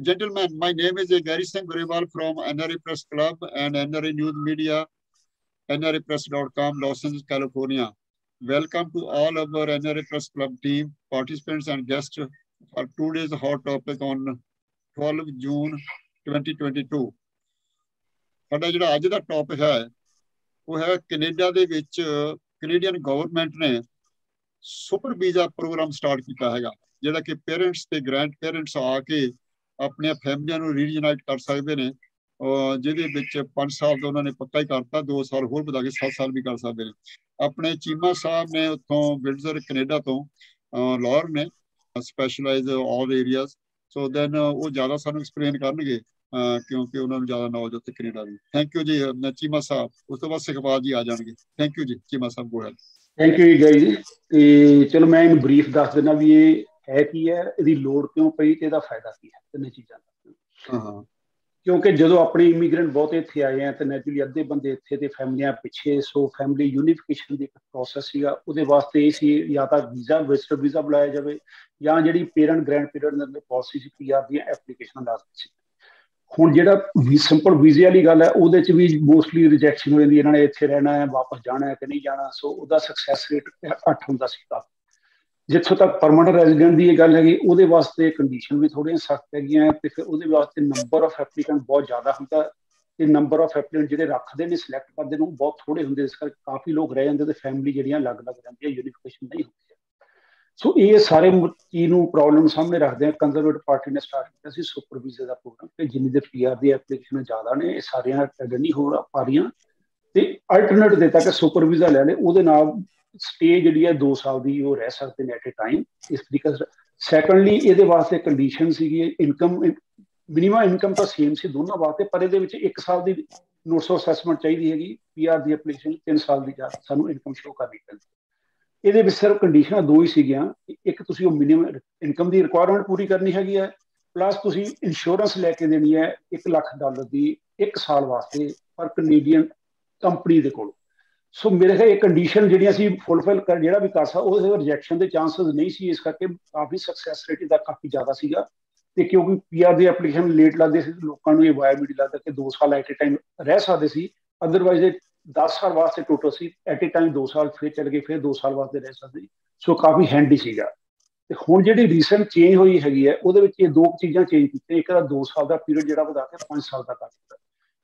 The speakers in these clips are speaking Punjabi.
Gentlemen, my name is Gary Singh Grewal from NRA Press Club and NRA News Media, nrapress.com, Los Angeles, California. Welcome to all of our NRA Press Club team, participants and guests for today's hot topic on 12 June 2022. ਸਾਡਾ ਜਿਹੜਾ ਅੱਜ ਦਾ ਟੌਪਿਕ ਹੈ ਉਹ ਹੈ ਕੈਨੇਡਾ ਦੇ ਵਿੱਚ ਕੈਨੇਡੀਅਨ ਗਵਰਨਮੈਂਟ ਨੇ ਸੁਪਰ ਵੀਜ਼ਾ ਪ੍ਰੋਗਰਾਮ ਸਟਾਰਟ ਕੀਤਾ ਹੈਗਾ, ਜਿਹੜਾ ਕਿ ਪੇਰੈਂਟਸ ਤੇ ਗ੍ਰੈਂਡ ਪੇਰੈਂਟਸ ਆ ਕੇ ਆਪਣੀਆਂ ਫੈਮਲੀਆਂ ਨੂੰ ਰੀਯੂਨਾਈਟ ਕਰ ਸਕਦੇ ਨੇ, ਜਿਹਦੇ ਵਿੱਚ 5 ਸਾਲ ਦਾ ਉਹਨਾਂ ਨੇ ਪੱਕਾ ਹੀ ਕਰਤਾ, 2 ਸਾਲ ਹੋਰ ਵਧਾ ਕੇ 7 ਸਾਲ ਵੀ ਕਰ ਸਕਦੇ ਨੇ। ਆਪਣੇ ਚੀਮਾ ਸਾਹਿਬ ਨੇ ਉੱਥੋਂ ਵਿੰਡਜ਼ਰ ਕੈਨੇਡਾ ਤੋਂ ਲਾਅਰ ਨੇ, ਸਪੈਸ਼ਲਾਈਜ਼ ਆਲ ਏਰੀਆਜ਼, ਸੋ ਦੈਨ ਉਹ ਜ਼ਿਆਦਾ ਸਾਨੂੰ ਐਕਸਪਲੇਨ ਕਰਨਗੇ ਕਿਉਂਕਿ ਉਹਨਾਂ ਨੂੰ ਜ਼ਿਆਦਾ ਨੌਲੇਜ ਉੱਥੇ ਕੈਨੇਡਾ ਦੀ। ਥੈਂਕ ਯੂ ਜੀ ਚੀਮਾ ਸਾਹਿਬ। ਉਸ ਤੋਂ ਬਾਅਦ ਸਿਖਬਾਜ ਜੀ ਆ ਜਾਣਗੇ। ਥੈਂਕ ਯੂ ਜੀ ਚੀਮਾ ਸਾਹਿਬ, ਗੋ ਹੈਡ। ਥੈਂਕ ਯੂ ਜੀ। ਤੇ ਚਲੋ ਮੈਂ ਇਹਨੂੰ ਬਰੀਫ ਦੱਸ ਦਿੰਦਾ ਵੀ ਇਹ ਹੈ ਕੀ ਹੈ, ਇਹਦੀ ਲੋੜ ਕਿਉਂ ਪਈ ਤੇ ਇਹਦਾ ਫਾਇਦਾ ਕੀ ਹੈ, ਤਿੰਨੇ ਚੀਜ਼ਾਂ ਦਾ। ਕਿਉਂਕਿ ਜਦੋਂ ਆਪਣੇ ਇਮੀਗ੍ਰੈਂਟ ਬਹੁਤ ਇੱਥੇ ਆਏ ਆ ਤੇ ਨੈਚੁਰਲੀ ਅੱਧੇ ਬੰਦੇ ਇੱਥੇ ਤੇ ਫੈਮਲੀਆਂ ਪਿੱਛੇ, ਸੋ ਫੈਮਲੀ ਯੂਨੀਫਿਕੇਸ਼ਨ ਦੀ ਇੱਕ ਪ੍ਰੋਸੈਸ ਸੀਗਾ। ਉਹਦੇ ਵਾਸਤੇ ਇਹ ਸੀ ਜਾਂ ਤਾਂ ਵੀਜ਼ਾ ਵਿਜ਼ਟਰ ਵੀਜ਼ਾ ਬੁਲਾਇਆ ਜਾਵੇ ਜਾਂ ਜਿਹੜੀ ਪੇਰੈਂਟ ਗ੍ਰੈਂਡ ਪੇਰੈਂਟ ਦੀ ਪਾਲਿਸੀ ਸੀ PR ਦੀਆਂ ਐਪਲੀਕੇਸ਼ਨਾਂ ਲਾਜ਼ਮੀ ਸੀ। ਹੁਣ ਜਿਹੜਾ ਸਿੰਪਲ ਵੀਜ਼ੇ ਵਾਲੀ ਗੱਲ ਹੈ ਉਹਦੇ 'ਚ ਵੀ ਮੋਸਟਲੀ ਰਿਜੈਕਸ਼ਨ ਹੋ ਜਾਂਦੀ, ਇਹਨਾਂ ਨੇ ਇੱਥੇ ਰਹਿਣਾ ਹੈ, ਵਾਪਸ ਜਾਣਾ ਹੈ ਕਿ ਨਹੀਂ ਜਾਣਾ, ਸੋ ਉਹਦਾ ਸਕਸੈਸ ਰੇਟ ਘੱਟ ਹੁੰਦਾ ਸੀਗਾ। ਜਿੱਥੋਂ ਤੱਕ ਪਰਮਾਨੈਂਟ ਰੈਜ਼ੀਡੈਂਟ ਦੀ ਇਹ ਗੱਲ ਹੈਗੀ, ਉਹਦੇ ਵਾਸਤੇ ਕੰਡੀਸ਼ਨ ਵੀ ਥੋੜ੍ਹੀਆਂ ਸਖਤ ਹੈਗੀਆਂ ਤੇ ਫਿਰ ਉਹਦੇ ਵਾਸਤੇ ਨੰਬਰ ਆਫ ਐਪਲੀਕੈਂਟ ਬਹੁਤ ਜ਼ਿਆਦਾ ਹੁੰਦਾ ਤੇ ਨੰਬਰ ਆਫ ਐਪਲੀਕੈਂਟ ਜਿਹੜੇ ਰੱਖਦੇ ਨੇ, ਸਿਲੈਕਟ ਕਰਦੇ ਨੇ, ਉਹ ਬਹੁਤ ਥੋੜ੍ਹੇ ਹੁੰਦੇ, ਇਸ ਕਰਕੇ ਕਾਫੀ ਲੋਕ ਰਹਿ ਜਾਂਦੇ ਤੇ ਫੈਮਿਲੀ ਜਿਹੜੀਆਂ ਅਲੱਗ-ਅਲੱਗ ਰਹਿੰਦੀਆਂ, ਯੂਨੀਫਿਕੇਸ਼ਨ ਨਹੀਂ ਹੁੰਦੀ। ਸੋ ਇਹ ਸਾਰੇ ਚੀਜ਼ ਨੂੰ ਪ੍ਰੋਬਲਮ ਸਾਹਮਣੇ ਰੱਖਦੇ ਆ ਕੰਜ਼ਰਵੇਟਿਵ ਪਾਰਟੀ ਨੇ ਸਟਾਰਟ ਕੀਤਾ ਸੀ ਸੁਪਰ ਵੀਜ਼ੇ ਦਾ ਪ੍ਰੋਗਰਾਮ ਕਿ ਜਿੰਨੀ ਦੇ PR ਦੀ ਐਪਲੀਕੇਸ਼ਨ ਜ਼ਿਆਦਾ ਨੇ, ਇਹ ਸਾਰੀਆਂ ਟੈਂਡਰ ਨਹੀਂ ਹੋ ਪਾ ਰਹੀਆਂ ਤੇ ਅਲਟਰਨੇਟ ਦਿੱਤਾ ਕਿ ਸੁਪਰ ਵੀਜ਼ਾ ਲੈ ਲੈ, ਉਹਦੇ ਨਾਲ ਸਟੇ ਜਿਹੜੀ ਹੈ 2 ਸਾਲ ਦੀ ਉਹ ਰਹਿ ਸਕਦੇ ਨੇ ਐਟ ਏ ਟਾਈਮ, ਇਸ ਤਰੀਕੇ। ਸੈਕੰਡਲੀ ਇਹਦੇ ਵਾਸਤੇ ਕੰਡੀਸ਼ਨ ਸੀਗੀ ਇਨਕਮ, ਮਿਨੀਮਮ ਇਨਕਮ ਤਾਂ ਸੇਮ ਸੀ ਦੋਨਾਂ ਵਾਸਤੇ, ਪਰ ਇਹਦੇ ਵਿੱਚ 1 ਸਾਲ ਦੀ ਨੋਟਿਸ ਆਫ ਅਸੈਸਮੈਂਟ ਚਾਹੀਦੀ ਹੈਗੀ, PR ਦੀ ਐਪਲੀਕੇਸ਼ਨ 3 ਸਾਲ ਦੀ ਸਾਨੂੰ ਇਨਕਮ ਸ਼ੋ ਕਰਨੀ ਪੈਂਦੀ। ਇਹਦੇ ਵਿੱਚ ਸਿਰਫ ਕੰਡੀਸ਼ਨਾਂ 2 ਹੀ ਸੀਗੀਆਂ, ਇੱਕ ਤੁਸੀਂ ਉਹ ਮਿਨੀਮਮ ਇਨਕਮ ਦੀ ਰਿਕੁਆਇਰਮੈਂਟ ਪੂਰੀ ਕਰਨੀ ਹੈਗੀ ਹੈ, ਪਲੱਸ ਤੁਸੀਂ ਇੰਸ਼ੋਰੈਂਸ ਲੈ ਕੇ ਦੇਣੀ ਹੈ $1 ਲੱਖ ਦੀ 1 ਸਾਲ ਵਾਸਤੇ ਪਰ ਕੈਨੇਡੀਅਨ ਕੰਪਨੀ ਦੇ ਕੋਲ। ਸੋ ਮੇਰੇ ਖਿਆਲ ਇਹ ਕੰਡੀਸ਼ਨ ਜਿਹੜੀਆਂ ਸੀ ਫੁੱਲਫਿਲ ਕਰ ਜਿਹੜਾ ਵੀ ਕਰ ਸਕਦਾ, ਉਹਦੇ ਰਿਜੈਕਸ਼ਨ ਦੇ ਚਾਂਸਸ ਨਹੀਂ ਸੀ, ਇਸ ਕਰਕੇ ਕਾਫੀ ਸਕਸੈਸ ਰੇਟ ਇਹਦਾ ਕਾਫੀ ਜ਼ਿਆਦਾ ਸੀਗਾ। ਤੇ ਕਿਉਂਕਿ PR ਦੀ ਐਪਲੀਕੇਸ਼ਨ ਲੇਟ ਲੱਗਦੇ ਸੀ, ਲੋਕਾਂ ਨੂੰ ਇਹ ਵਾਇਬਿਲਿਟੀ ਲੱਗਦਾ ਕਿ 2 ਸਾਲ ਐਟ ਏ ਟਾਈਮ ਰਹਿ ਸਕਦੇ ਸੀ, ਅਦਰਵਾਈਜ਼ 10 ਸਾਲ ਵਾਸਤੇ total C, at a time 2 ਸਾਲ ਫਿਰ ਚੱਲ ਗਏ, ਫਿਰ 2 ਸਾਲ ਵਾਸਤੇ ਰਹਿ ਸਕਦੇ। ਸੋ ਕਾਫੀ ਹੈਂਡੀ ਸੀਗਾ। ਤੇ ਹੁਣ ਜਿਹੜੀ ਰੀਸੈਂਟ ਚੇਂਜ ਹੋਈ ਹੈਗੀ ਹੈ ਉਹਦੇ ਵਿੱਚ ਇਹ 2 ਚੀਜ਼ਾਂ ਚੇਂਜ ਕੀਤੀਆਂ। ਇੱਕ ਤਾਂ 2 ਸਾਲ ਦਾ ਪੀਰੀਅਡ ਜਿਹੜਾ ਵਧਾ ਕੇ 5 ਸਾਲ ਦਾ ਕਰ ਦਿੱਤਾ,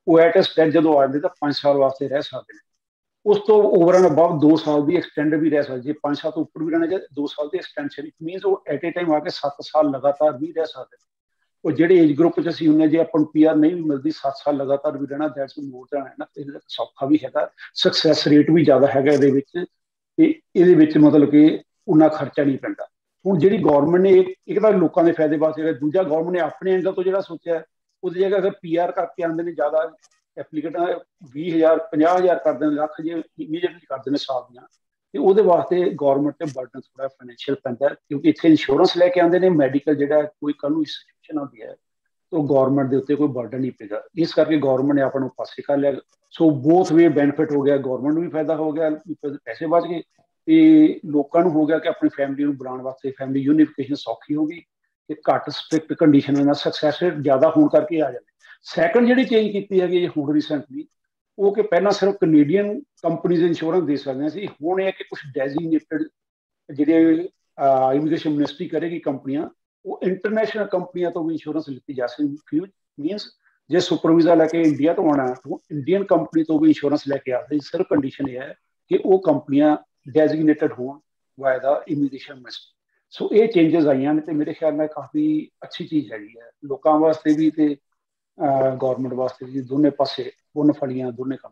ਉਹ ਐਟ ਸਟੈਟ ਜਦੋਂ ਆ ਜਾਂਦੇ ਤਾਂ 5 ਸਾਲ ਵਾਸਤੇ ਰਹਿ ਸਕਦੇ ਨੇ। ਉਸ ਤੋਂ ਓਵਰ ਐਂਡ ਅਬਵ 2 ਸਾਲ ਦੀ ਐਕਸਟੈਂਡ ਵੀ ਰਹਿ ਸਕਦੇ, ਜੇ 5 ਸਾਲ ਤੋਂ ਉੱਪਰ ਵੀ ਰਹਿਣਾ ਚਾਹੀਦਾ 2 ਸਾਲ ਦੀ ਐਕਸਟੈਂਸ਼ਨ, ਇਟ ਮੀਨਸ ਉਹ ਐਟ ਏ ਟਾਈਮ ਆ ਕੇ 7 ਸਾਲ ਲਗਾਤਾਰ ਵੀ ਰਹਿ ਸਕਦੇ। ਉਹ ਜਿਹੜੇ ਏਜ ਗਰੁੱਪ 'ਚ ਅਸੀਂ ਹੁੰਦੇ, ਜੇ ਆਪਾਂ ਨੂੰ PR ਨਹੀਂ ਵੀ ਮਿਲਦੀ, 7 ਸਾਲ ਲਗਾਤਾਰ ਵੀ ਰਹਿਣਾ, ਦੈਟਸ ਮੋਰ ਦੈਨ ਹੈ ਨਾ, ਇਹਦਾ ਸੌਖਾ ਵੀ ਹੈਗਾ, ਸਕਸੈਸ ਰੇਟ ਵੀ ਜ਼ਿਆਦਾ ਹੈਗਾ ਇਹਦੇ ਵਿੱਚ, ਤੇ ਇਹਦੇ ਵਿੱਚ ਮਤਲਬ ਕਿ ਉਨਾ ਖਰਚਾ ਨਹੀਂ ਪੈਂਦਾ। ਹੁਣ ਜਿਹੜੀ ਗੌਰਮੈਂਟ ਨੇ ਇੱਕ ਤਾਂ ਲੋਕਾਂ ਦੇ ਫਾਇਦੇ ਵਾਸਤੇ, ਦੂਜਾ ਗੌਰਮੈਂਟ ਨੇ ਆਪਣੇ ਐਂਗਲ ਤੋਂ ਜਿਹੜਾ ਸੋਚਿਆ, ਉਹਦੀ ਜਗ੍ਹਾ ਅਗਰ PR ਕਰਕੇ ਆਉਂਦੇ ਨੇ ਜ਼ਿਆਦਾ ਐਪਲੀਕੇਟਾਂ 20,000 50,000 ਕਰਦੇ ਨੇ, ਲੱਖ ਜੇ ਇਮੀਡੀਏਟਲੀ ਕਰਦੇ ਨੇ ਸਾਲ ਦੀਆਂ, ਤੇ ਉਹਦੇ ਵਾਸਤੇ ਗੌਰਮੈਂਟ ਤੇ ਬਰਡਨ ਥੋੜਾ ਫਾਈਨੈਂਸ਼ੀਅਲ ਪੈਂਦਾ, ਕਿਉਂਕਿ ਇੱਥੇ ਇੰਸ਼ੋਰੈਂਸ ਲੈ ਕੇ ਆਉਂਦੇ ਨੇ, ਮੈਡੀਕਲ ਜਿਹੜਾ ਕੋਈ ਕੱਲ ਨੂੰ ਸਿਚੁਏਸ਼ਨ ਆਉਂਦੀ ਹੈ ਤਾਂ ਗੌਰਮੈਂਟ ਦੇ ਉੱਤੇ ਕੋਈ ਬਰਡਨ ਨਹੀਂ ਪਏਗਾ, ਇਸ ਕਰਕੇ ਗੌਰਮੈਂਟ ਨੇ ਆਪਾਂ ਨੂੰ ਪਾਸੇ ਕਰ ਲਿਆ। ਸੋ ਬੋਥ ਵੇ ਬੈਨੀਫਿਟ ਹੋ ਗਿਆ, ਗੌਰਮੈਂਟ ਨੂੰ ਵੀ ਫਾਇਦਾ ਹੋ ਗਿਆ, ਪੈਸੇ ਬਚ ਗਏ, ਤੇ ਲੋਕਾਂ ਨੂੰ ਹੋ ਗਿਆ ਕਿ ਆਪਣੀ ਫੈਮਿਲੀ ਨੂੰ ਬਣਾਉਣ ਵਾਸਤੇ ਫੈਮਿਲੀ ਯੂਨੀਫਿਕੇਸ਼ਨ ਸੌਖੀ ਹੋ ਗਈ ਤੇ ਘੱਟ ਸਟ੍ਰਿਕਟ ਕੰਡੀਸ਼ਨਾਂ ਨਾਲ ਸਕਸੈਸ ਰੇਟ ਜ਼ਿਆਦਾ ਹੋਣ ਕਰਕੇ ਆ ਜਾਂਦੇ। ਸੈਕੰਡ ਜਿਹੜੀ ਚੇਂਜ ਕੀਤੀ ਹੈਗੀ ਹੁਣ ਰੀਸੈਂਟਲੀ, ਉਹ ਕਿ ਪਹਿਲਾਂ ਸਿਰਫ ਕੈਨੇਡੀਅਨ ਕੰਪਨੀਜ਼ ਇੰਸ਼ੋਰੈਂਸ ਦੇ ਸਕਦੀਆਂ ਸੀ, ਹੁਣ ਇਹ ਕਿ ਕੁਝ ਡੈਜ਼ੀਗਨੇਟਡ ਜਿਹੜੇ ਇਮੀਗ੍ਰੇਸ਼ਨ ਮਿਨਿਸਟਰੀ ਕਰੇਗੀ ਕੰਪਨੀਆਂ, ਉਹ ਇੰਟਰਨੈਸ਼ਨਲ ਕੰਪਨੀਆਂ ਤੋਂ ਵੀ ਇੰਸ਼ੋਰੈਂਸ ਲਿੱਤੀ ਜਾ ਸਕਦੀ। ਮੀਨਸ ਜੇ ਸੁਪਰ ਵੀਜ਼ਾ ਲੈ ਕੇ ਇੰਡੀਆ ਤੋਂ ਆਉਣਾ ਤਾਂ ਇੰਡੀਅਨ ਕੰਪਨੀ ਤੋਂ ਵੀ ਇੰਸ਼ੋਰੈਂਸ ਲੈ ਕੇ ਆ ਸਕਦੀ, ਸਿਰਫ ਕੰਡੀਸ਼ਨ ਇਹ ਹੈ ਕਿ ਉਹ ਕੰਪਨੀਆਂ ਡੈਜ਼ੀਗਨੇਟਡ ਹੋਣ ਬਾਏ ਦਾ ਇਮੀਗ੍ਰੇਸ਼ਨ ਮਿਨਿਸਟਰੀ। ਸੋ ਇਹ ਚੇਂਜਸ ਆਈਆਂ ਨੇ ਤੇ ਮੇਰੇ ਖਿਆਲ ਨਾਲ ਕਾਫੀ ਅੱਛੀ ਚੀਜ਼ ਹੈਗੀ ਹੈ, ਲੋਕਾਂ ਵਾਸਤੇ ਵੀ ਤੇ ਗੌਰਮੈਂਟ ਵਾਸਤੇ ਵੀ, ਦੋਨੇ ਪਾਸੇ ਪੁੰਨ ਫਲੀਆਂ ਦੋਨੇ ਕੰਮ।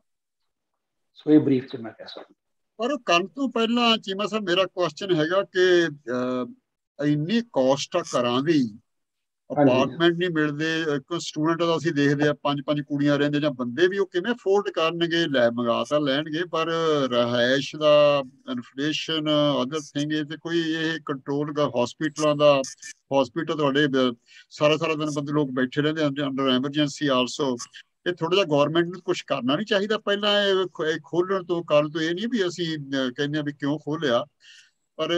ਸੋ ਇਹ ਬਰੀਫ 'ਚ ਮੈਂ ਕਹਿ ਸਕਦਾ। ਪਰ ਕਰਨ ਤੋਂ ਪਹਿਲਾਂ ਚੀਮਾ ਸਾਹਿਬ ਮੇਰਾ ਕੁਐਸਚਨ ਹੈਗਾ ਕਿ ਇੰਨੀ ਕਾਸਟ ਆ ਘਰਾਂ ਦੀ, ਅਪਾਰਟਮੈਂਟ ਨਹੀਂ ਮਿਲਦੇ, ਇੱਕ ਸਟੂਡੈਂਟ ਦਾ ਅਸੀਂ ਦੇਖਦੇ ਆ 5 ਕੁੜੀਆਂ ਰਹਿੰਦੇ ਜਾਂ ਬੰਦੇ ਵੀ, ਉਹ ਕਿਵੇਂ ਅਫੋਰਡ ਕਰਨਗੇ, ਮੰਗਾ ਤਾਂ ਲੈਣਗੇ ਪਰ ਰਿਹਾਇਸ਼ ਦਾ, ਇਨਫਲੇਸ਼ਨ, ਅਦਰ ਥਿੰਗ, ਤੇ ਕੋਈ ਇਹ ਕੰਟਰੋਲ ਦਾ ਹਸਪੀਟਲ ਤੁਹਾਡੇ ਸਾਰਾ ਦਿਨ ਬੰਦੇ ਲੋਕ ਬੈਠੇ ਰਹਿੰਦੇ ਅੰਡਰ ਐਮਰਜੈਂਸੀ ਆਲਸੋ, ਇਹ ਥੋੜਾ ਜਿਹਾ ਗੌਰਮੈਂਟ ਨੂੰ ਕੁਛ ਕਰਨਾ ਨਹੀਂ ਚਾਹੀਦਾ ਪਹਿਲਾਂ ਇਹ ਖੋਲਣ ਤੋਂ? ਕਰਨ ਤੋਂ ਇਹ ਨਹੀਂ ਵੀ ਅਸੀਂ ਕਹਿੰਦੇ ਆ ਵੀ ਕਿਉਂ ਖੋਲਿਆ, ਪਰ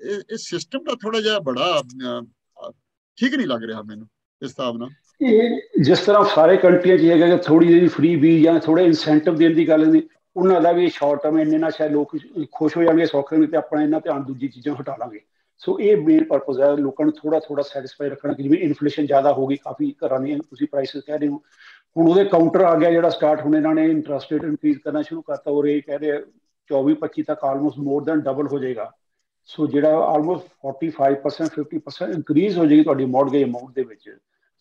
ਇਹ ਸਿਸਟਮ ਦਾ ਥੋੜਾ ਜਿਹਾ ਬੜਾ ਠੀਕ ਨਹੀਂ ਲੱਗ ਰਿਹਾ ਮੈਨੂੰ ਇਸ ਹਿਸਾਬ ਨਾਲ। ਇਹ ਜਿਸ ਤਰ੍ਹਾਂ ਸਾਰੇ ਕੰਟਰੀਆਂ 'ਚ ਹੈਗਾ ਕਿ ਥੋੜੀ ਜਿਹੀ ਫ੍ਰੀ ਬੀ ਜਾਂ ਥੋੜੇ ਇਨਸੈਂਟਿਵ ਦੇਣ ਦੀ ਗੱਲ ਨਹੀਂ, ਉਹਨਾਂ ਦਾ ਵੀ ਸ਼ਾਰਟ ਟਰਮ ਇੰਨੇ ਨਾਲ ਸ਼ਾਇਦ ਲੋਕ ਖੁਸ਼ ਹੋ ਜਾਣਗੇ, ਸੌਖੇ ਹੋਣਗੇ, ਤੇ ਆਪਣਾ ਇਹਨਾਂ ਧਿਆਨ ਦੂਜੀ ਚੀਜ਼ਾਂ ਹਟਾ ਲਾਂਗੇ। ਸੋ ਇਹ ਮੇਨ ਪਰਪਸ ਹੈ ਲੋਕਾਂ ਨੂੰ ਥੋੜਾ ਸੈਟਿਸਫਾਈ ਰੱਖਣਾ ਕਿ ਜਿਵੇਂ ਇਨਫਲੇਸ਼ਨ ਜ਼ਿਆਦਾ ਹੋ ਗਈ ਕਾਫੀ ਘਰਾਂ ਦੀਆਂ, ਤੁਸੀਂ ਪ੍ਰਾਈਸਿਸ ਕਹਿ ਰਹੇ ਹੋ, ਹੁਣ ਉਹਦੇ ਕਾਊਂਟਰ ਆ ਗਿਆ ਜਿਹੜਾ ਸਟਾਰਟ ਹੁਣ ਇਹਨਾਂ ਨੇ ਇੰਟਰਸਟ ਰੇਟ ਇਨਕਰੀਜ਼ ਕਰਨਾ ਸ਼ੁਰੂ ਕਰਤਾ, ਔਰ ਇਹ ਕਹਿ ਰਹੇ 24-25 ਤੱਕ ਆਲਮੋਸਟ ਮੋਰ ਦੈਨ ਡਬਲ ਹੋ ਜਾਏਗਾ। ਸੋ ਜਿਹੜਾ ਆਲਮੋਸਟ 45% 50% ਇਨਕਰੀਜ਼ ਹੋ ਜਾਏਗੀ ਤੁਹਾਡੀ ਮੌਰਗੇਜ ਅਮਾਊਂਟ ਦੇ ਵਿੱਚ।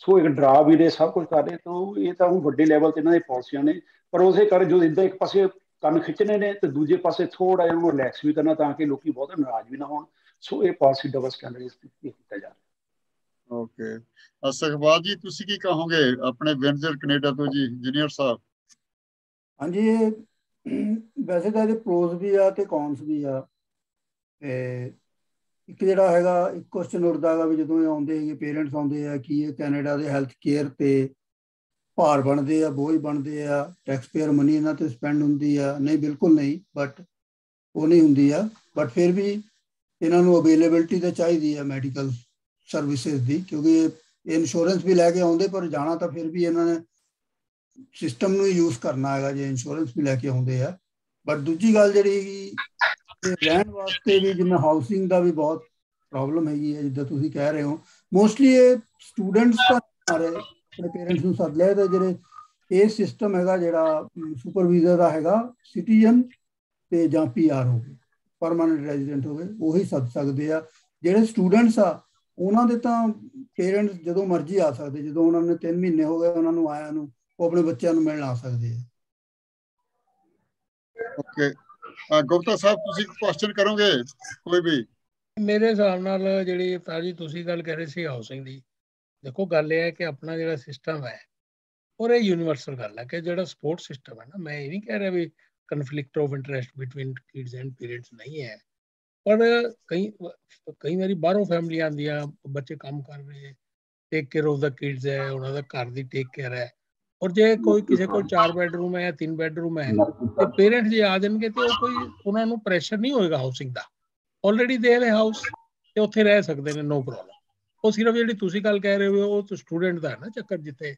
ਸੋ ਇੱਕ ਡਰਾ ਵੀ ਰਹੇ, ਸਭ ਕੁਝ ਕਰ ਰਹੇ, ਤਾਂ ਇਹ ਤਾਂ ਹੁਣ ਵੱਡੇ ਲੈਵਲ ਤੇ ਇਹਨਾਂ ਦੀ ਪਾਲਿਸੀਆਂ ਨੇ। ਪਰ ਉਸੇ ਕਰ ਜੋ ਇੱਦਾਂ ਇੱਕ ਪਾਸੇ ਕੰਨ ਖਿੱਚਣੇ ਨੇ ਤੇ ਦੂਜੇ ਪਾਸੇ ਥੋੜਾ ਜਿਹਾ ਉਹਨੂੰ ਰਿਲੈਕਸ ਵੀ ਕਰਨਾ ਤਾਂ ਕਿ ਲੋਕੀ ਬਹੁਤ ਨਾਰਾਜ਼ ਵੀ ਨਾ ਹੋਣ। ਸੋ ਇਹ ਪਾਲਿਸੀ ਡਬਲ ਸਟੈਂਡਰਡ ਕੀਤਾ ਜਾ ਰਿਹਾ। ਓਕੇ, ਸੁਖਬਾਜ ਜੀ ਤੁਸੀਂ ਕੀ ਕਹੋਗੇ ਆਪਣੇ ਵਿੰਡਜ਼ਰ ਕੈਨੇਡਾ ਤੋਂ ਜੀ, ਇੰਜੀਨੀਅਰ ਸਾਹਿਬ? ਹਾਂਜੀ, ਵੈਸੇ ਤਾਂ ਇਹਦੇ ਪ੍ਰੋਜ਼ ਵੀ ਆ ਤੇ ਕੌਨਸ ਵੀ ਆ। ਤੇ ਇੱਕ ਜਿਹੜਾ ਹੈਗਾ, ਇੱਕ ਕੁਐਸਚਨ ਉੱਠਦਾ ਹੈਗਾ ਵੀ ਜਦੋਂ ਇਹ ਆਉਂਦੇ ਹੈਗੇ ਪੇਰੈਂਟਸ ਆਉਂਦੇ ਆ ਕਿ ਇਹ ਕੈਨੇਡਾ ਦੇ ਹੈਲਥ ਕੇਅਰ ਤੇ ਭਾਰ ਬਣਦੇ ਆ, ਬੋਝ ਬਣਦੇ ਆ, ਟੈਕਸ ਪੇਅਰ ਮਨੀ ਇਹਨਾਂ ਤੇ ਸਪੈਂਡ ਹੁੰਦੀ ਆ। ਨਹੀਂ, ਬਿਲਕੁਲ ਨਹੀਂ, ਬਟ ਉਹ ਨਹੀਂ ਹੁੰਦੀ ਆ। ਬਟ ਫਿਰ ਵੀ ਇਹਨਾਂ ਨੂੰ ਅਵੇਲੇਬਿਲਟੀ ਤਾਂ ਚਾਹੀਦੀ ਆ ਮੈਡੀਕਲ ਸਰਵਿਸਿਜ਼ ਦੀ, ਕਿਉਂਕਿ ਇਹ ਇੰਸ਼ੋਰੈਂਸ ਵੀ ਲੈ ਕੇ ਆਉਂਦੇ, ਪਰ ਜਾਣਾ ਤਾਂ ਫਿਰ ਵੀ ਇਹਨਾਂ ਨੇ ਸਿਸਟਮ ਨੂੰ ਯੂਜ਼ ਕਰਨਾ ਹੈਗਾ ਜੇ ਇੰਸ਼ੋਰੈਂਸ ਵੀ ਲੈ ਕੇ ਆਉਂਦੇ ਆ। ਬਟ ਦੂਜੀ ਗੱਲ ਜਿਹੜੀ ਰਹਿਣ ਵਾਸਤੇ ਵੀ, ਜਿਵੇਂ ਹਾਊਸਿੰਗ ਦਾ ਵੀ ਬਹੁਤ ਪ੍ਰੋਬਲਮ ਹੈਗੀ ਹੈ, ਜਿੱਦਾਂ ਤੁਸੀਂ ਕਹਿ ਰਹੇ ਹੋ। ਮੋਸਟਲੀ ਇਹ ਸਟੂਡੈਂਟਸ ਤਾਂ ਆ ਰਹੇ, ਆਪਣੇ ਪੇਰੈਂਟਸ ਨੂੰ ਸੱਦ ਲਿਆ, ਤਾਂ ਜਿਹੜੇ ਇਹ ਸਿਸਟਮ ਹੈਗਾ ਜਿਹੜਾ ਸੁਪਰਵਾਈਜ਼ਰ ਦਾ ਹੈਗਾ, ਸਿਟੀਜ਼ਨ ਤੇ ਜਾਂ PR ਹੋ ਗਏ, ਪਰਮਾਨੈਂਟ ਰੈਜ਼ੀਡੈਂਟ ਹੋ ਗਏ, ਉਹੀ ਸੱਦ ਸਕਦੇ ਆ। ਜਿਹੜੇ ਸਟੂਡੈਂਟਸ ਆ ਉਹਨਾਂ ਦੇ ਤਾਂ ਪੇਰੈਂਟਸ ਜਦੋਂ ਮਰਜ਼ੀ ਆ ਸਕਦੇ, ਜਦੋਂ ਉਹਨਾਂ ਨੇ 3 ਮਹੀਨੇ ਹੋ ਗਏ ਉਹਨਾਂ ਨੂੰ ਆਇਆ ਨੂੰ, ਉਹ ਆਪਣੇ ਬੱਚਿਆਂ ਨੂੰ ਮਿਲਣ ਆ ਸਕਦੇ ਆ। ਓਕੇ, ਗੁਪਤਾ ਸਾਹਿਬ ਤੁਸੀਂ ਕੁਐਸਚਨ ਕਰੋਗੇ ਕੋਈ ਵੀ? ਮੇਰੇ ਹਿਸਾਬ ਨਾਲ ਜਿਹੜੀ ਤਾਜੀ ਤੁਸੀਂ ਗੱਲ ਕਹਿ ਰਹੇ ਸੀ ਹਾਊਸਿੰਗ ਦੀ, ਦੇਖੋ ਗੱਲ ਇਹ ਹੈ ਕਿ ਆਪਣਾ ਜਿਹੜਾ ਸਿਸਟਮ ਹੈ ਔਰ ਇਹ ਯੂਨੀਵਰਸਲ ਗੱਲ ਹੈ ਕਿ ਜਿਹੜਾ ਸਪੋਰਟ ਸਿਸਟਮ ਹੈ ਨਾ, ਮੈਂ ਇਹ ਨਹੀਂ ਕਹਿ ਰਿਹਾ ਵੀ conflict of interest between kids and parents ਨਹੀਂ ਹੈ, ਪਰ ਕਈ ਵਾਰੀ ਬਾਹਰੋਂ ਫੈਮਿਲੀ ਆਉਂਦੀਆਂ, ਬੱਚੇ ਕੰਮ ਕਰ ਰਹੇ, take care of the kids ਹੈ, ਉਹਨਾਂ ਦਾ ਘਰ ਦੀ ਟੇਕ ਕੇਅਰ ਹੈ, ਔਰ ਜੇ ਕੋਈ ਕਿਸੇ ਕੋਲ 4 ਬੈਡਰੂਮ ਹੈ ਜਾਂ 3 ਬੈਡਰੂਮ ਹੈ ਤੇ ਪੇਰੈਂਟਸ ਜੇ ਆ ਜਾਣਗੇ ਤੇ ਉਹ ਕੋਈ ਉਹਨਾਂ ਨੂੰ ਪ੍ਰੈਸ਼ਰ ਨਹੀਂ ਹੋਏਗਾ ਹਾਊਸਿੰਗ ਦਾ, ਆਲਰੇਡੀ ਦੇ ਹੈ ਹਾਊਸ ਤੇ ਉੱਥੇ ਰਹਿ ਸਕਦੇ ਨੇ, ਨੋ ਪ੍ਰੋਬਲਮ। ਉਹ ਸਿਰਫ ਜਿਹੜੀ ਤੁਸੀਂ ਗੱਲ ਕਹਿ ਰਹੇ ਹੋ ਉਹ ਤਾਂ ਸਟੂਡੈਂਟ ਦਾ ਹੈ ਨਾ ਚੱਕਰ, ਜਿੱਥੇ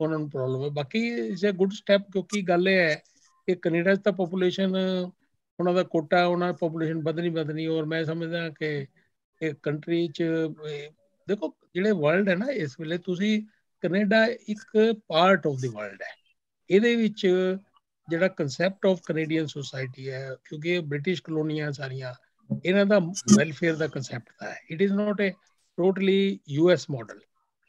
ਉਹਨਾਂ ਨੂੰ ਪ੍ਰੋਬਲਮ ਹੈ। ਬਾਕੀ ਇਟਸ ਅ ਗੁੱਡ ਸਟੈਪ, ਕਿਉਂਕਿ ਗੱਲ ਇਹ ਹੈ ਕਿ ਕੈਨੇਡਾ 'ਚ ਤਾਂ ਪੋਪੂਲੇਸ਼ਨ ਉਹਨਾਂ ਦਾ ਕੋਟਾ, ਉਹਨਾਂ ਦੀ ਪੋਪੂਲੇਸ਼ਨ ਵਧਣੀ, ਔਰ ਮੈਂ ਸਮਝਦਾ ਕਿ ਇਹ ਕੰਟਰੀ 'ਚ ਦੇਖੋ ਜਿਹੜੇ ਵਰਲਡ ਹੈ ਨਾ ਇਸ ਵੇਲੇ, ਤੁਸੀਂ ਕੈਨੇਡਾ ਇੱਕ ਪਾਰਟ ਆਫ ਦੀ ਵਰਲਡ ਹੈ। ਇਹਦੇ ਵਿੱਚ ਜਿਹੜਾ ਕੰਸੈਪਟ ਆਫ ਕੈਨੇਡੀਅਨ ਸੋਸਾਇਟੀ ਹੈ, ਕਿਉਂਕਿ ਇਹ ਬ੍ਰਿਟਿਸ਼ ਕਲੋਨੀਆਂ ਸਾਰੀਆਂ, ਇਹਨਾਂ ਦਾ ਵੈਲਫੇਅਰ ਦਾ ਕੰਸੈਪਟ ਹੈ। It is not A totally US model,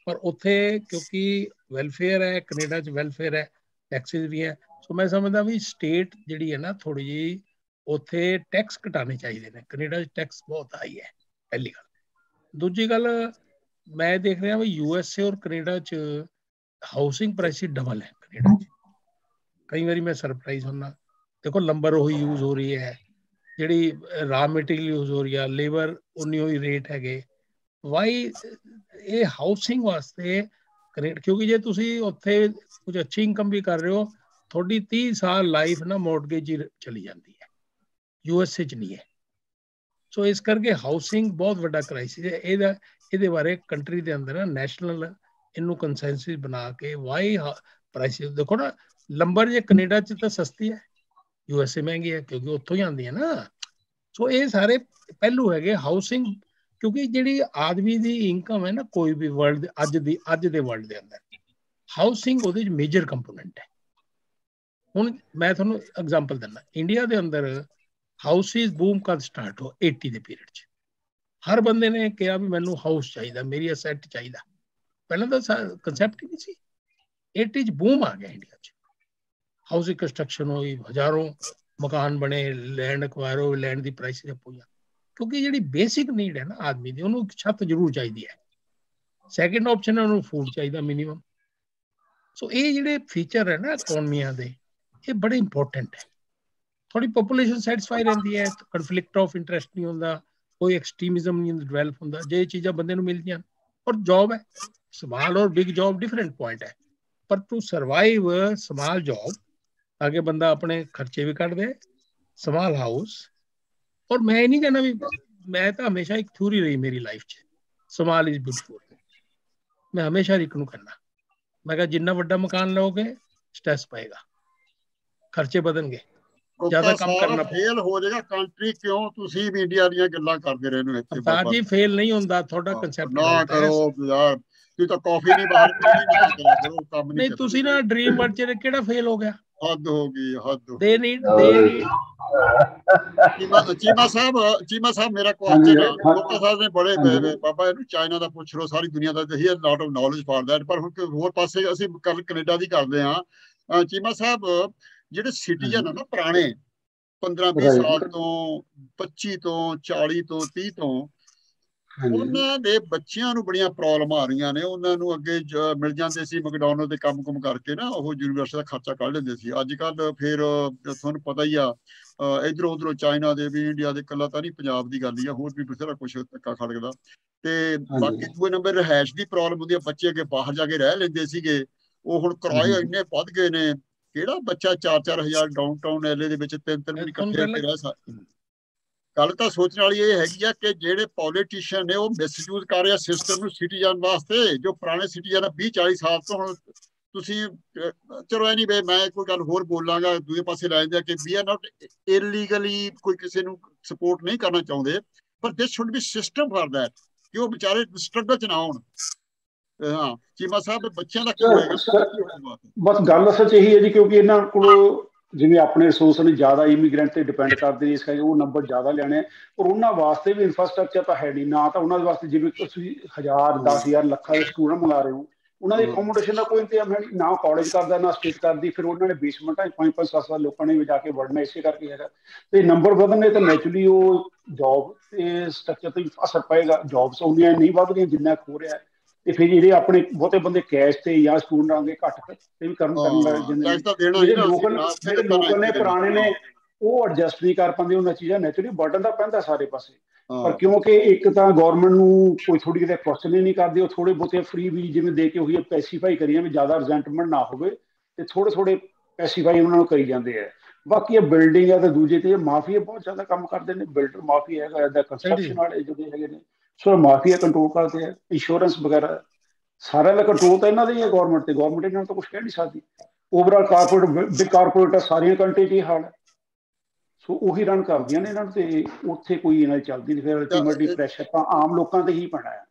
ਪਰ ਉੱਥੇ ਕਿਉਂਕਿ ਵੈਲਫੇਅਰ ਹੈ, ਕੈਨੇਡਾ 'ਚ ਵੈਲਫੇਅਰ ਹੈ, ਟੈਕਸਿਸ ਵੀ ਹੈ। ਸੋ ਮੈਂ ਸਮਝਦਾ ਵੀ ਸਟੇਟ ਜਿਹੜੀ ਹੈ ਨਾ ਥੋੜ੍ਹੀ ਜਿਹੀ ਉੱਥੇ ਟੈਕਸ ਘਟਾਉਣੇ ਚਾਹੀਦੇ ਨੇ। ਕੈਨੇਡਾ 'ਚ ਟੈਕਸ ਬਹੁਤ ਹਾਈ ਹੈ, ਪਹਿਲੀ ਗੱਲ। ਦੂਜੀ ਗੱਲ, ਮੈਂ ਦੇਖ ਰਿਹਾ ਵੀ USA ਔਰ ਕੈਨੇਡਾ 'ਚ ਹਾਊਸਿੰਗ ਪ੍ਰਾਈਸਿਸ ਡਬਲ ਹੈ ਕੈਨੇਡਾ 'ਚ। ਕਈ ਵਾਰੀ ਮੈਂ ਸਰਪ੍ਰਾਈਜ਼ ਹੁੰਦਾ, ਦੇਖੋ ਲੰਬਰ ਉਹੀ ਯੂਜ਼ ਹੋ ਰਹੀ ਹੈ, ਜਿਹੜੀ ਰਾ ਮਟੀਰੀਅਲ ਯੂਜ਼ ਹੋ ਰਹੀ ਆ, ਲੇਬਰ ਉਨੀ ਹੋਈ ਰੇਟ ਹੈਗੇ। ਵਾਈ ਇਹ ਹਾਊਸਿੰਗ ਵਾਸਤੇ ਕਿਉਂਕਿ ਜੇ ਤੁਸੀਂ ਉੱਥੇ ਕੁਝ ਅੱਛੀ ਇਨਕਮ ਵੀ ਕਰ ਰਹੇ ਹੋ, ਤੁਹਾਡੀ 30 ਸਾਲ ਲਾਈਫ ਨਾ ਮੌਰਗੇਜ ਚਲੀ ਜਾਂਦੀ ਹੈ, USA 'ਚ ਨਹੀਂ ਹੈ। ਸੋ ਇਸ ਕਰਕੇ ਹਾਊਸਿੰਗ ਬਹੁਤ ਵੱਡਾ ਕ੍ਰਾਈਸਿਸ ਹੈ। ਇਹਦੇ ਬਾਰੇ ਕੰਟਰੀ ਦੇ ਅੰਦਰ ਨੈਸ਼ਨਲ ਇਹਨੂੰ ਕੰਸੈਂਸਸ ਬਣਾ ਕੇ, ਵਾਈ ਪ੍ਰਾਈਸਿਸ ਦੇਖੋ ਨਾ, ਲੰਬਰ ਜੇ ਕੈਨੇਡਾ 'ਚ ਤਾਂ ਸਸਤੀ ਹੈ, USA ਮਹਿੰਗੀ ਹੈ, ਕਿਉਂਕਿ ਉੱਥੋਂ ਹੀ ਆਉਂਦੀ ਹੈ ਨਾ। ਸੋ ਇਹ ਸਾਰੇ ਪਹਿਲੂ ਹੈਗੇ ਹਾਊਸਿੰਗ, ਕਿਉਂਕਿ ਜਿਹੜੀ ਆਦਮੀ ਦੀ ਇਨਕਮ ਹੈ ਨਾ, ਕੋਈ ਵੀ ਵਰਲਡ ਅੱਜ ਦੇ ਵਰਲਡ ਦੇ ਅੰਦਰ ਹਾਊਸਿੰਗ ਉਹਦੇ ਵਿੱਚ ਮੇਜਰ ਕੰਪੋਨੈਂਟ ਹੈ। ਹੁਣ ਮੈਂ ਤੁਹਾਨੂੰ ਐਗਜ਼ਾਮਪਲ ਦਿੰਦਾ, ਇੰਡੀਆ ਦੇ ਅੰਦਰ ਹਾਊਸਿਸ ਬੂਮ ਕਦ ਸਟਾਰਟ ਹੋ, 80 ਦੇ ਪੀਰੀਅਡ 'ਚ ਹਰ ਬੰਦੇ ਨੇ ਕਿਹਾ ਵੀ ਮੈਨੂੰ ਹਾਊਸ ਚਾਹੀਦਾ, ਮੇਰੀ ਅਸੈਟ ਚਾਹੀਦਾ। ਪਹਿਲਾਂ ਤਾਂ ਕੰਸੈਪਟ ਹੀ ਨਹੀਂ ਸੀ। 80 'ਚ ਬੂਮ ਆ ਗਿਆ ਇੰਡੀਆ 'ਚ, ਹਾਊਸਿੰਗ ਕੰਸਟਰਕਸ਼ਨ ਹੋਈ, ਹਜ਼ਾरों ਮਕਾਨ ਬਣੇ, ਲੈਂਡ ਅਕਵਾਇਰ ਹੋ, ਲੈਂਡ ਦੀ ਪ੍ਰਾਈਸਿਸ ਅਪ ਹੋਈਆਂ, ਕਿਉਂਕਿ ਜਿਹੜੀ ਬੇਸਿਕ ਨੀਡ ਹੈ ਨਾ ਆਦਮੀ ਦੀ, ਉਹਨੂੰ ਛੱਤ ਜ਼ਰੂਰ ਚਾਹੀਦੀ ਹੈ। ਸੈਕਿੰਡ ਆਪਸ਼ਨ ਹੈ ਉਹਨੂੰ ਫੂਡ ਚਾਹੀਦਾ ਮਿਨੀਮਮ। ਸੋ ਇਹ ਜਿਹੜੇ ਫੀਚਰ ਹੈ ਨਾ ਇਕਨੋਮੀਆਂ ਦੇ, ਇਹ ਬੜੇ ਇੰਪੋਰਟੈਂਟ ਹੈ। ਥੋੜੀ ਪੋਪੂਲੇਸ਼ਨ ਸੈਟੀਸਫਾਈ ਰਹਿੰਦੀ ਹੈ, ਕਨਫਲਿਕਟ ਆਫ ਇੰਟਰਸਟ ਨਹੀਂ ਹੁੰਦਾ, ਕੋਈ ਐਕਸਟ੍ਰੀਮਿਜ਼ਮ ਨਹੀਂ ਡਿਵੈਲਪ ਹੁੰਦਾ, ਜੇ ਇਹ ਚੀਜ਼ਾਂ ਬੰਦੇ ਨੂੰ ਮਿਲਦੀਆਂ। ਔਰ ਜੌਬ ਹੈ, ਸਮਾਲ ਔਰ ਬਿਗ ਜੌਬ ਡਿਫਰੈਂਟ ਪੁਆਇੰਟ ਹੈ, ਪਰ ਟੂ ਸਰਵਾਈਵ ਸਮਾਲ ਜੌਬ, ਅੱਗੇ ਬੰਦਾ ਆਪਣੇ ਖਰਚੇ ਵੀ ਕੱਢ ਦੇ, ਸਮਾਲ ਹਾਊਸ। ਔਰ ਮੈਂ ਇਹ ਨਹੀਂ ਕਹਿਣਾ ਵੀ, ਮੈਂ ਤਾਂ ਹਮੇਸ਼ਾ ਇੱਕ ਥਿਊਰੀ ਰਹੀ ਮੇਰੀ ਲਾਈਫ 'ਚ, ਸਮਾਲ ਇਜ਼ ਬਿਊਟੀਫੁਲ। ਮੈਂ ਹਮੇਸ਼ਾ ਰਿਕ ਨੂੰ ਕਹਿੰਦਾ, ਮੈਂ ਕਿਹਾ ਜਿੰਨਾ ਵੱਡਾ ਮਕਾਨ ਲਓਗੇ ਸਟ੍ਰੈਸ ਪਏਗਾ, ਖਰਚੇ ਵਧਣਗੇ, ਜ਼ਿਆਦਾ ਕੰਮ ਕਰਨਾ ਫੇਲ ਹੋ ਜਾਏਗਾ ਕੰਟਰੀ। ਕਿਉਂ ਤੁਸੀਂ ਵੀ ਇੰਡੀਆ ਦੀਆਂ ਗੱਲਾਂ ਕਰਦੇ ਰਹੇ ਨੇ ਇੱਥੇ? ਬਾਬਾ ਜੀ ਫੇਲ ਨਹੀਂ ਹੁੰਦਾ, ਤੁਹਾਡਾ ਕਨਸੈਪਟ ਨਾ ਕਰੋ ਯਾਰ, ਤੁਸੀਂ ਤਾਂ ਕਾਫੀ ਨਹੀਂ ਬਾਹਰ ਪੀਣੀ, ਨਾ ਕਰਿਆ ਕਰੋ ਕੰਮ ਨਹੀਂ ਤੁਸੀਂ ਨਾ ਡ੍ਰੀਮ ਵਰਡ ਚ ਕਿਹੜਾ ਫੇਲ ਹੋ ਗਿਆ? ਹੱਦ ਹੋ ਗਈ, ਹੱਦ। ਦੇ ਨੀਡ ਚੀਮਾ ਸਾਹਿਬ ਮੇਰਾ ਕੁਐਸਚਨ ਹੈ, ਗੁਪਤਾ ਸਾਹਿਬ ਨੇ ਬੜੇ ਬਾਬਾ ਇਹਨੂੰ ਚਾਈਨਾ ਦਾ ਪੁੱਛ ਲਓ, ਸਾਰੀ ਦੁਨੀਆ ਦਾ, ਹੀ has lot of knowledge for that. ਪਰ ਹੁਣ ਹੋਰ ਪਾਸੇ ਅਸੀਂ ਕੱਲ ਕੈਨੇਡਾ ਦੀ ਕਰਦੇ ਹਾਂ। ਚੀਮਾ ਸਾਹਿਬ ਜਿਹੜੇ ਸਿਟੀਜ਼ਨ ਆ ਨਾ ਪੁਰਾਣੇ 15-20 ਸਾਲ ਤੋਂ, 25 ਤੋਂ, 40 ਤੋਂ, 30 ਤੋਂ, ਉਹਨਾਂ ਦੇ ਬੱਚਿਆਂ ਨੂੰ ਬੜੀਆਂ ਪ੍ਰੋਬਲਮ ਆ ਰਹੀਆਂ ਨੇ। ਉਹਨਾਂ ਨੂੰ ਅੱਗੇ ਮਿਲ ਜਾਂਦੇ ਸੀ ਮੈਕਡੋਨਲਡ ਦੇ ਕੰਮ ਕਰਕੇ ਨਾ, ਉਹ ਯੂਨੀਵਰਸਿਟੀ ਦਾ ਖਰਚਾ ਕੱਢ ਲੈਂਦੇ ਸੀ। ਅੱਜ ਕੱਲ ਫਿਰ ਤੁਹਾਨੂੰ ਪਤਾ ਹੀ ਆ, ਇਧਰੋਂ ਉਧਰੋਂ ਚਾਈਨਾ ਦੇ ਵੀ, ਇੰਡੀਆ ਦੇ, ਇਕੱਲਾ ਤਾਂ ਨਹੀਂ ਪੰਜਾਬ ਦੀ ਗੱਲ ਹੀ ਆ, ਹੋਰ ਵੀ ਬਥੇਰਾ ਕੁਛ ਧੱਕਾ ਖੜਕਦਾ। ਤੇ ਬਾਕੀ ਦੂਏ ਨੰਬਰ ਰਿਹਾਇਸ਼ ਦੀ ਪ੍ਰੋਬਲਮ ਹੁੰਦੀ ਆ, ਬੱਚੇ ਅੱਗੇ ਬਾਹਰ ਜਾ ਕੇ ਰਹਿ ਲੈਂਦੇ ਸੀਗੇ, ਉਹ ਹੁਣ ਕਿਰਾਏ ਇੰਨੇ ਵੱਧ ਗਏ ਨੇ, ਕਿਹੜਾ ਬੱਚਾ 4-4 ਹਜ਼ਾਰ ਡਾਊਨਟਾਊਨ ਐਲਏ ਦੇ ਵਿੱਚ 3-3 ਮਹੀਨੇ ਇਕੱਠੇ ਹੋ ਕੇ ਰਹਿ ਸਕਦਾ? ਗੱਲ ਤਾਂ ਸੋਚਣ ਵਾਲੀ ਇਹ ਹੈਗੀ ਆ ਕਿ ਜਿਹੜੇ ਪੋਲੀਟੀਸ਼ੀਅਨ ਨੇ ਉਹ ਮਿਸਯੂਜ਼ ਕਰ ਰਹੇ ਆ ਸਿਸਟਮ ਨੂੰ ਸਿਟੀਜ਼ਨ ਵਾਸਤੇ, ਜੋ ਪੁਰਾਣੇ ਸਿਟੀਜ਼ਨ ਆ 20-40 ਸਾਲ ਤੋਂ। ਹੁਣ ਤੁਸੀਂ ਚਲੋ ਐਨੀਵੇ, ਮੈਂ ਕੋਈ ਗੱਲ ਹੋਰ ਬੋਲਾਂਗਾ, ਦੂਜੇ ਪਾਸੇ ਲੈ ਜਾਂਦੇ ਕਿ ਵੀ ਆਰ ਨਾਟ ਇਲੀਗਲੀ ਕੋਈ ਕਿਸੇ ਨੂੰ ਸਪੋਰਟ ਨਹੀਂ ਕਰਨਾ ਚਾਹੁੰਦੇ, ਪਰ this should be system for that ਕਿ ਉਹ ਵਿਚਾਰੇ ਸਟਰਗਲ ਚ ਨਾ ਆਉਣ। ਹਾਂ ਚੀਮਾ ਸਾਹਿਬ, ਬੱਚਿਆਂ ਦਾ ਕੀ ਹੋਏਗਾ? ਬਸ ਗੱਲ ਅਸਲ ਚ ਇਹੀ ਹੈ ਜੀ, ਕਿਉਂਕਿ ਇਹਨਾਂ ਕੋਲ ਜਿਵੇਂ ਆਪਣੇ ਰਿਸੋਰਸ ਨੇ ਜ਼ਿਆਦਾ ਇਮੀਗ੍ਰੈਂਟ ਤੇ ਡਿਪੈਂਡ ਕਰਦੇ, ਇਸ ਕਰਕੇ ਉਹ ਨੰਬਰ ਜ਼ਿਆਦਾ ਲੈਣੇ, ਪਰ ਉਹਨਾਂ ਵਾਸਤੇ ਵੀ ਇਨਫਰਾਸਟ੍ਰਕਚਰ ਤਾਂ ਹੈ ਨਹੀਂ ਨਾ। ਤਾਂ ਉਹਨਾਂ ਦੇ ਵਾਸਤੇ ਜਿਵੇਂ ਤੁਸੀਂ 1000, 10,000, ਲੱਖਾਂ ਦੇ ਸਟੂਡੈਂਟ ਮੰਗਾ ਰਹੇ ਹੋ, ਉਹਨਾਂ ਦੀ ਅਕੋਮੋਡੇਸ਼ਨ ਦਾ ਕੋਈ ਇੰਤਜ਼ਾਮ ਹੈ ਨਹੀਂ, ਨਾ ਕਾਲਜ ਕਰਦਾ ਨਾ ਸਟੇਟ ਕਰਦੀ। ਫਿਰ ਉਹਨਾਂ ਨੇ ਬੇਸਮੈਂਟਾਂ 5-5, 7-7 ਲੋਕਾਂ ਨੇ ਜਾ ਕੇ ਵੜਨਾ, ਇਸੇ ਕਰਕੇ ਹੈਗਾ। ਤੇ ਨੰਬਰ ਵਧਣੇ ਤਾਂ ਨੈਚੁਰਲੀ ਉਹ ਜੌਬ ਤੇ ਸਟਰਕਚਰ ਤੇ ਅਸਰ ਪਏਗਾ, ਜੌਬਸ ਉਹਨੀਆਂ ਨਹੀਂ ਵੱਧ ਰਹੀਆਂ ਜਿੰਨਾ ਹੋ ਰਿਹਾ। ਤੇ ਫਿਰ ਜਿਹੜੇ ਆਪਣੇ ਬਹੁਤੇ ਬੰਦੇ ਕੈਸ਼ ਤੇ ਜਾਂ ਸਟੂਡੈਂਟ ਆਗੇ ਘੱਟ ਤੇ ਵੀ ਕਰਨ ਲੱਗ ਜਾਂਦੇ ਨੇ। ਜਿਹੜੇ ਲੋਕਲ ਨੇ ਪੁਰਾਣੇ ਨੇ ਉਹ ਐਡਜਸਟ ਨਹੀਂ ਕਰ ਪਾਉਂਦੇ ਉਹਨਾਂ ਚੀਜ਼ਾਂ, ਨੈਚੁਰਲੀ ਬਰਡਨ ਤਾਂ ਪੈਂਦਾ ਸਾਰੇ ਪਾਸੇ। ਪਰ ਕਿਉਂਕਿ ਇੱਕ ਤਾਂ ਗੌਰਮੈਂਟ ਨੂੰ ਕੋਈ ਥੋੜੀ ਕਿਤੇ ਕੁਐਸਚਨ ਹੀ ਨਹੀਂ ਕਰਦੀ, ਉਹ ਥੋੜੇ ਬਹੁਤੇ ਫ੍ਰੀ ਵੀ ਜਿਵੇਂ ਦੇ ਕੇ ਉਹੀ ਪੈਸੀਫਾਈ ਕਰੀਆਂ ਵੀ ਜ਼ਿਆਦਾ ਰਿਜ਼ੈਂਟਮੈਂਟ ਨਾ ਹੋਵੇ, ਤੇ ਥੋੜੇ ਪੈਸੀਫਾਈ ਉਹਨਾਂ ਨੂੰ ਕਰੀ ਜਾਂਦੇ ਆ। ਬਾਕੀ ਇਹ ਬਿਲਡਿੰਗ ਹੈ ਤੇ ਦੂਜੇ ਤੇ ਮਾਫੀਆ ਬਹੁਤ ਜ਼ਿਆਦਾ ਕੰਮ ਕਰਦੇ ਨੇ, ਬਿਲਡਰ ਮਾਫੀਆ ਹੈਗਾ, ਇਹਦਾ ਕੰਸਟਰਕਸ਼ਨ ਵਾਲੇ ਜਿਹੜੇ ਹੈਗੇ ਨੇ ਸੋ ਮਾਫੀਆ ਕੰਟਰੋਲ ਕਰਦੇ ਆ, ਇੰਸ਼ੋਰੈਂਸ ਵਗੈਰਾ ਸਾਰਿਆਂ ਦਾ ਕੰਟਰੋਲ ਤਾਂ ਇਹਨਾਂ ਦਾ ਹੀ ਹੈ ਗੌਰਮੈਂਟ ਤੇ। ਗੌਰਮੈਂਟ ਇਹਨਾਂ ਨੂੰ ਤਾਂ ਕੁਝ ਕਹਿ ਨਹੀਂ ਸਕਦੀ। ਓਵਰਆਲ ਕਾਰਪੋਰੇਟ ਬਿਗ ਕਾਰਪੋਰੇਟ ਸਾਰੀਆਂ ਕੰਟਰੀ 'ਚ ਹੀ ਹਾਲ ਹੈ, ਸੋ ਉਹੀ ਰਨ ਕਰਦੀਆਂ ਨੇ ਇਹਨਾਂ ਨੂੰ, ਤੇ ਉੱਥੇ ਕੋਈ ਇਹਨਾਂ ਦੀ ਚੱਲਦੀ ਨਹੀਂ। ਫਿਰ ਅਲਟੀਮੇਟਲੀ ਪ੍ਰੈਸ਼ਰ ਤਾਂ ਆਮ ਲੋਕਾਂ ਤੇ ਹੀ ਪੈਣਾ ਹੈ।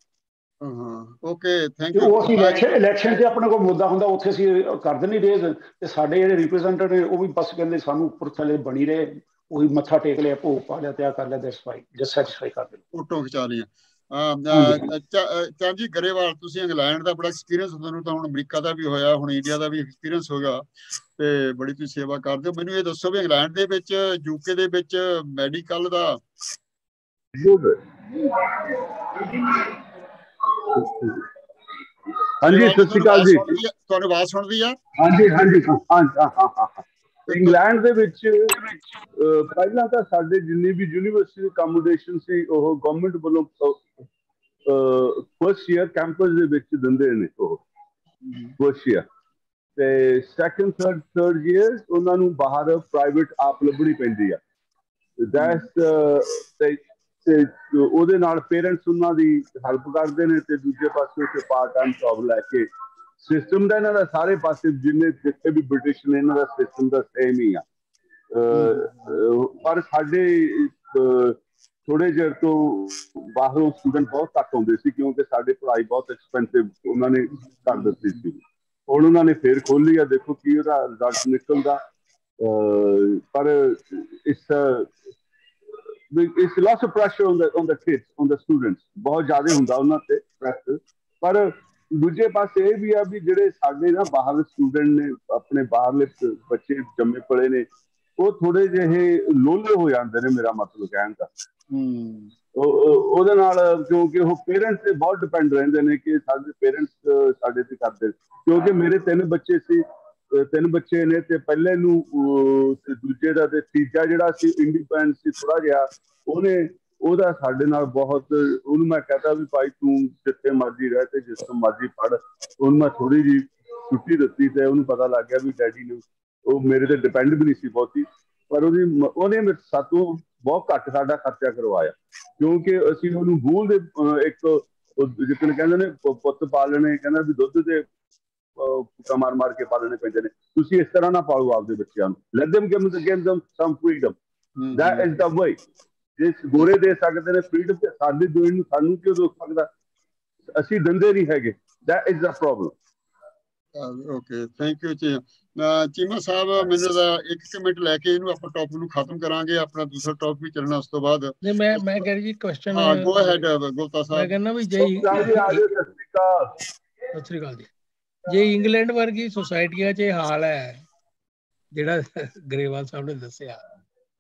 Okay, thank you. ਉਹ ਅਸੀਂ ਇਲੈਕਸ਼ਨ 'ਚ ਆਪਣੇ ਕੋਲ ਮੁੱਦਾ ਹੁੰਦਾ, ਉੱਥੇ ਅਸੀਂ ਕਰ ਦਿੰਦੇ ਰੇਜ਼, ਤੇ ਸਾਡੇ ਜਿਹੜੇ ਰਿਪਰੈਜ਼ੈਂਟੇਟਿਵ ਨੇ ਉਹ ਵੀ ਬਸ ਕਹਿੰਦੇ ਸਾਨੂੰ ਉੱਪਰ ਥੱਲੇ ਬਣੀ ਰਹੇ, ਉਹੀ ਮੱਥਾ ਟੇਕ ਲਿਆ, ਭੋਗ ਪਾ ਲਿਆ, ਤਿਆਰ ਕਰ ਲਿਆ, ਦੈਟਸ ਫਾਈਨ, ਜਸਟ ਸੈਟੀਸਫਾਈ ਕਰ ਦਿਓ, ਫੋਟੋ ਖਿਚਾ ਲਈਆਂ। ਚੰਦ ਜੀ ਗਰੇਵਾਲ, ਤੁਸੀਂ ਇੰਗਲੈਂਡ ਦਾ ਬੜਾ ਐਕਸਪੀਰੀਅੰਸ, ਤੁਹਾਨੂੰ ਤਾਂ ਹੁਣ ਅਮਰੀਕਾ ਦਾ ਵੀ ਹੋਇਆ, ਹੁਣ ਇੰਡੀਆ ਦਾ ਵੀ ਐਕਸਪੀਰੀਅੰਸ ਹੋਗਾ, ਤੇ ਬੜੀ ਤੁਸੀਂ ਸੇਵਾ ਕਰਦੇ ਹੋ। ਮੈਨੂੰ ਇਹ ਦੱਸੋ ਵੀ ਇੰਗਲੈਂਡ ਦੇ ਵਿੱਚ, ਯੂਕੇ ਦੇ ਵਿੱਚ ਮੈਡੀਕਲ ਦਾ ਹਾਂਜੀ, ਸਤਿ ਸ਼੍ਰੀ ਅਕਾਲ ਜੀ, ਤੁਹਾਨੂੰ ਆਵਾਜ਼ ਸੁਣਦੀ ਆ? ਹਾਂਜੀ ਹਾਂਜੀ ਹਾਂ। ਇੰਗਲੈਂਡ ਦੇ ਵਿੱਚ ਪਹਿਲਾਂ ਤਾਂ ਸਾਡੇ ਜਿੰਨੀ ਵੀ ਯੂਨੀਵਰਸਿਟੀ ਅਕੋਮੋਡੇਸ਼ਨ ਸੀ ਉਹ ਗਵਰਨਮੈਂਟ ਵੱਲੋਂ ਫਸਟ ਈਅਰ ਕੈਂਪਸ ਦੇ ਵਿੱਚ ਦਿੰਦੇ ਨੇ, ਉਹ ਫਸਟ ਈਅਰ, ਤੇ ਸੈਕੰਡ ਥਰਡ ਈਅਰ ਉਹਨਾਂ ਨੂੰ ਬਾਹਰ ਪ੍ਰਾਈਵੇਟ ਆਪ ਲੱਭਣੀ ਪੈਂਦੀ ਆ। ਤੇ ਉਹਦੇ ਨਾਲ ਪੇਰੈਂਟਸ ਉਹਨਾਂ ਦੀ ਹੈਲਪ ਕਰਦੇ ਨੇ, ਤੇ ਦੂਜੇ ਪਾਸੇ ਉੱਥੇ ਪਾਰਟ ਟਾਈਮ ਜੌਬ ਲੈ ਕੇ ਸਿਸਟਮ ਦਾ ਇਹਨਾਂ ਦਾ ਸਾਰੇ ਪਾਸੇ ਜਿੱਥੇ ਵੀ ਬ੍ਰਿਟਿਸ਼ ਨੇ ਇਹਨਾਂ ਦਾ ਸਿਸਟਮ ਦਾ ਸੇਮ ਹੀ ਆ। ਪਰ ਸਾਡੇ ਥੋੜੇ ਚਿਰ ਤੋਂ ਬਾਹਰੋਂ ਸਟੂਡੈਂਟ ਬਹੁਤ ਘੱਟ ਆਉਂਦੇ ਸੀ, ਕਿਉਂਕਿ ਸਾਡੇ ਪੜ੍ਹਾਈ ਬਹੁਤ ਐਕਸਪੈਂਸਿਵ ਉਹਨਾਂ ਨੇ ਕਰ ਦਿੱਤੀ ਸੀ। ਹੁਣ ਉਹਨਾਂ ਨੇ ਫੇਰ ਖੋਲੀ ਆ, ਦੇਖੋ ਕੀ ਉਹਦਾ ਰਿਜ਼ਲਟ ਨਿਕਲਦਾ। ਪਰ it's lots of pressure on the kids, on the students, ਬਹੁਤ ਜ਼ਿਆਦਾ ਹੁੰਦਾ ਉਹਨਾਂ ਤੇ ਪ੍ਰੈਸ਼ਰ। ਪਰ ਦੂਜੇ ਪਾਸੇ ਇਹ ਵੀ ਆ ਵੀ ਜਿਹੜੇ ਸਾਡੇ ਨਾ ਬਾਹਰ ਸਟੂਡੈਂਟ ਨੇ, ਆਪਣੇ ਬਾਹਰਲੇ ਬੱਚੇ ਜੰਮੇ ਪਲੇ ਨੇ, ਉਹ ਥੋੜੇ ਜਿਹੇ ਲੋਲੇ ਹੋ ਜਾਂਦੇ ਨੇ, ਮੇਰਾ ਮਤਲਬ ਕਹਿਣ ਦਾ। ਉਹਦੇ ਨਾਲ ਕਿਉਂਕਿ ਉਹ ਪੇਰੈਂਟਸ ਤੇ ਬਹੁਤ ਡਿਪੈਂਡ ਰਹਿੰਦੇ ਨੇ ਕਿ ਸਾਡੇ ਪੇਰੈਂਟਸ ਸਾਡੇ ਤੇ ਕਰਦੇ, ਕਿਉਂਕਿ ਮੇਰੇ 3 ਬੱਚੇ ਸੀ, 3 ਬੱਚੇ ਨੇ, ਤੇ ਪਹਿਲੇ ਨੂੰ ਤੇ ਦੂਜੇ ਦਾ, ਤੇ ਤੀਜਾ ਜਿਹੜਾ ਸੀ ਇੰਡੀਪੈਂਡੈਂਟ ਸੀ ਥੋੜਾ ਜਿਹਾ, ਉਹਦਾ ਸਾਡੇ ਨਾਲ ਬਹੁਤ, ਉਹਨੂੰ ਮੈਂ ਕਹਤਾ ਵੀ ਭਾਈ ਤੂੰ ਜਿੱਥੇ ਮਰਜ਼ੀ ਰਹਿ ਤੇ ਜਿਸ ਤੋਂ ਮਰਜ਼ੀ ਪੜ੍ਹ। ਉਹਨੂੰ ਮੈਂ ਥੋੜੀ ਜਿਹੀ ਛੁੱਟੀ ਦਿੱਤੀ, ਤੇ ਉਹਨੂੰ ਪਤਾ ਲੱਗ ਗਿਆ ਵੀ ਡੈਡੀ ਨੂੰ, ਉਹ ਮੇਰੇ ਤੇ ਡਿਪੈਂਡ ਵੀ ਨਹੀਂ ਸੀ ਬਹੁਤੀ, ਪਰ ਉਹਨੇ ਸਾਤੋਂ ਬਹੁਤ ਘੱਟ ਸਾਡਾ ਖਰਚਾ ਕਰਵਾਇਆ, ਕਿਉਂਕਿ ਅਸੀਂ ਉਹਨੂੰ ਬੂਲ ਦੇ ਇੱਕ ਜਿੱਕਣ ਕਹਿੰਦੇ ਨੇ ਪੁੱਤ ਪਾਲਣੇ, ਕਹਿੰਦਾ ਵੀ ਦੁੱਧ ਦੇ ਫੁੱਕਾ ਮਾਰ ਕੇ ਪਾਲਣੇ ਪੈਂਦੇ ਨੇ, ਤੁਸੀਂ ਇਸ ਤਰ੍ਹਾਂ ਨਾ ਪਾਲੋ ਆਪਦੇ ਬੱਚਿਆਂ ਨੂੰ। Let them give them some freedom, that is the way। ਜੇ ਗੋਰੇ ਦੇ ਸਕਦੇ ਨੇ ਫਰੀਡਮ, ਤੇ ਸਾਡੀ ਦੇਣ ਨੂੰ ਸਾਨੂੰ ਕਿਉਂ ਰੋਕ ਸਕਦਾ? ਅਸੀਂ ਦਿੰਦੇ ਨਹੀਂ ਹੈਗੇ, that is the problem। Okay, thank you Cheema ਸਾਹਿਬ। ਮੈਨੂੰ ਤਾਂ 1 ਮਿੰਟ ਲੈ ਕੇ ਇਹਨੂੰ ਆਪਾਂ ਟੌਪਿਕ ਨੂੰ ਖਤਮ ਕਰਾਂਗੇ, ਆਪਣਾ ਦੂਸਰਾ ਟੌਪਿਕ ਵੀ ਚੱਲਣਾ ਉਸ ਤੋਂ ਬਾਅਦ। ਨਹੀਂ ਮੈਂ ਕਹਿ ਰਹੀ ਜੀ ਕੁਐਸਚਨ, ਹਾਂ ਗੋ ਅਹੈਡ ਗੁਪਤਾ ਸਾਹਿਬ। ਮੈਂ ਕਹਿੰਦਾ ਵੀ ਸਤਿ ਸ੍ਰੀ ਅਕਾਲ ਜੀ, ਜੇ ਇੰਗਲੈਂਡ ਵਰਗੀ ਸੁਸਾਇਟੀਆਂ 'ਚ ਇਹ ਹਾਲ ਹੈ ਜਿਹੜਾ ਗਰੇਵਾਲ ਸਾਹਿਬ ਨੇ ਦੱਸਿਆ,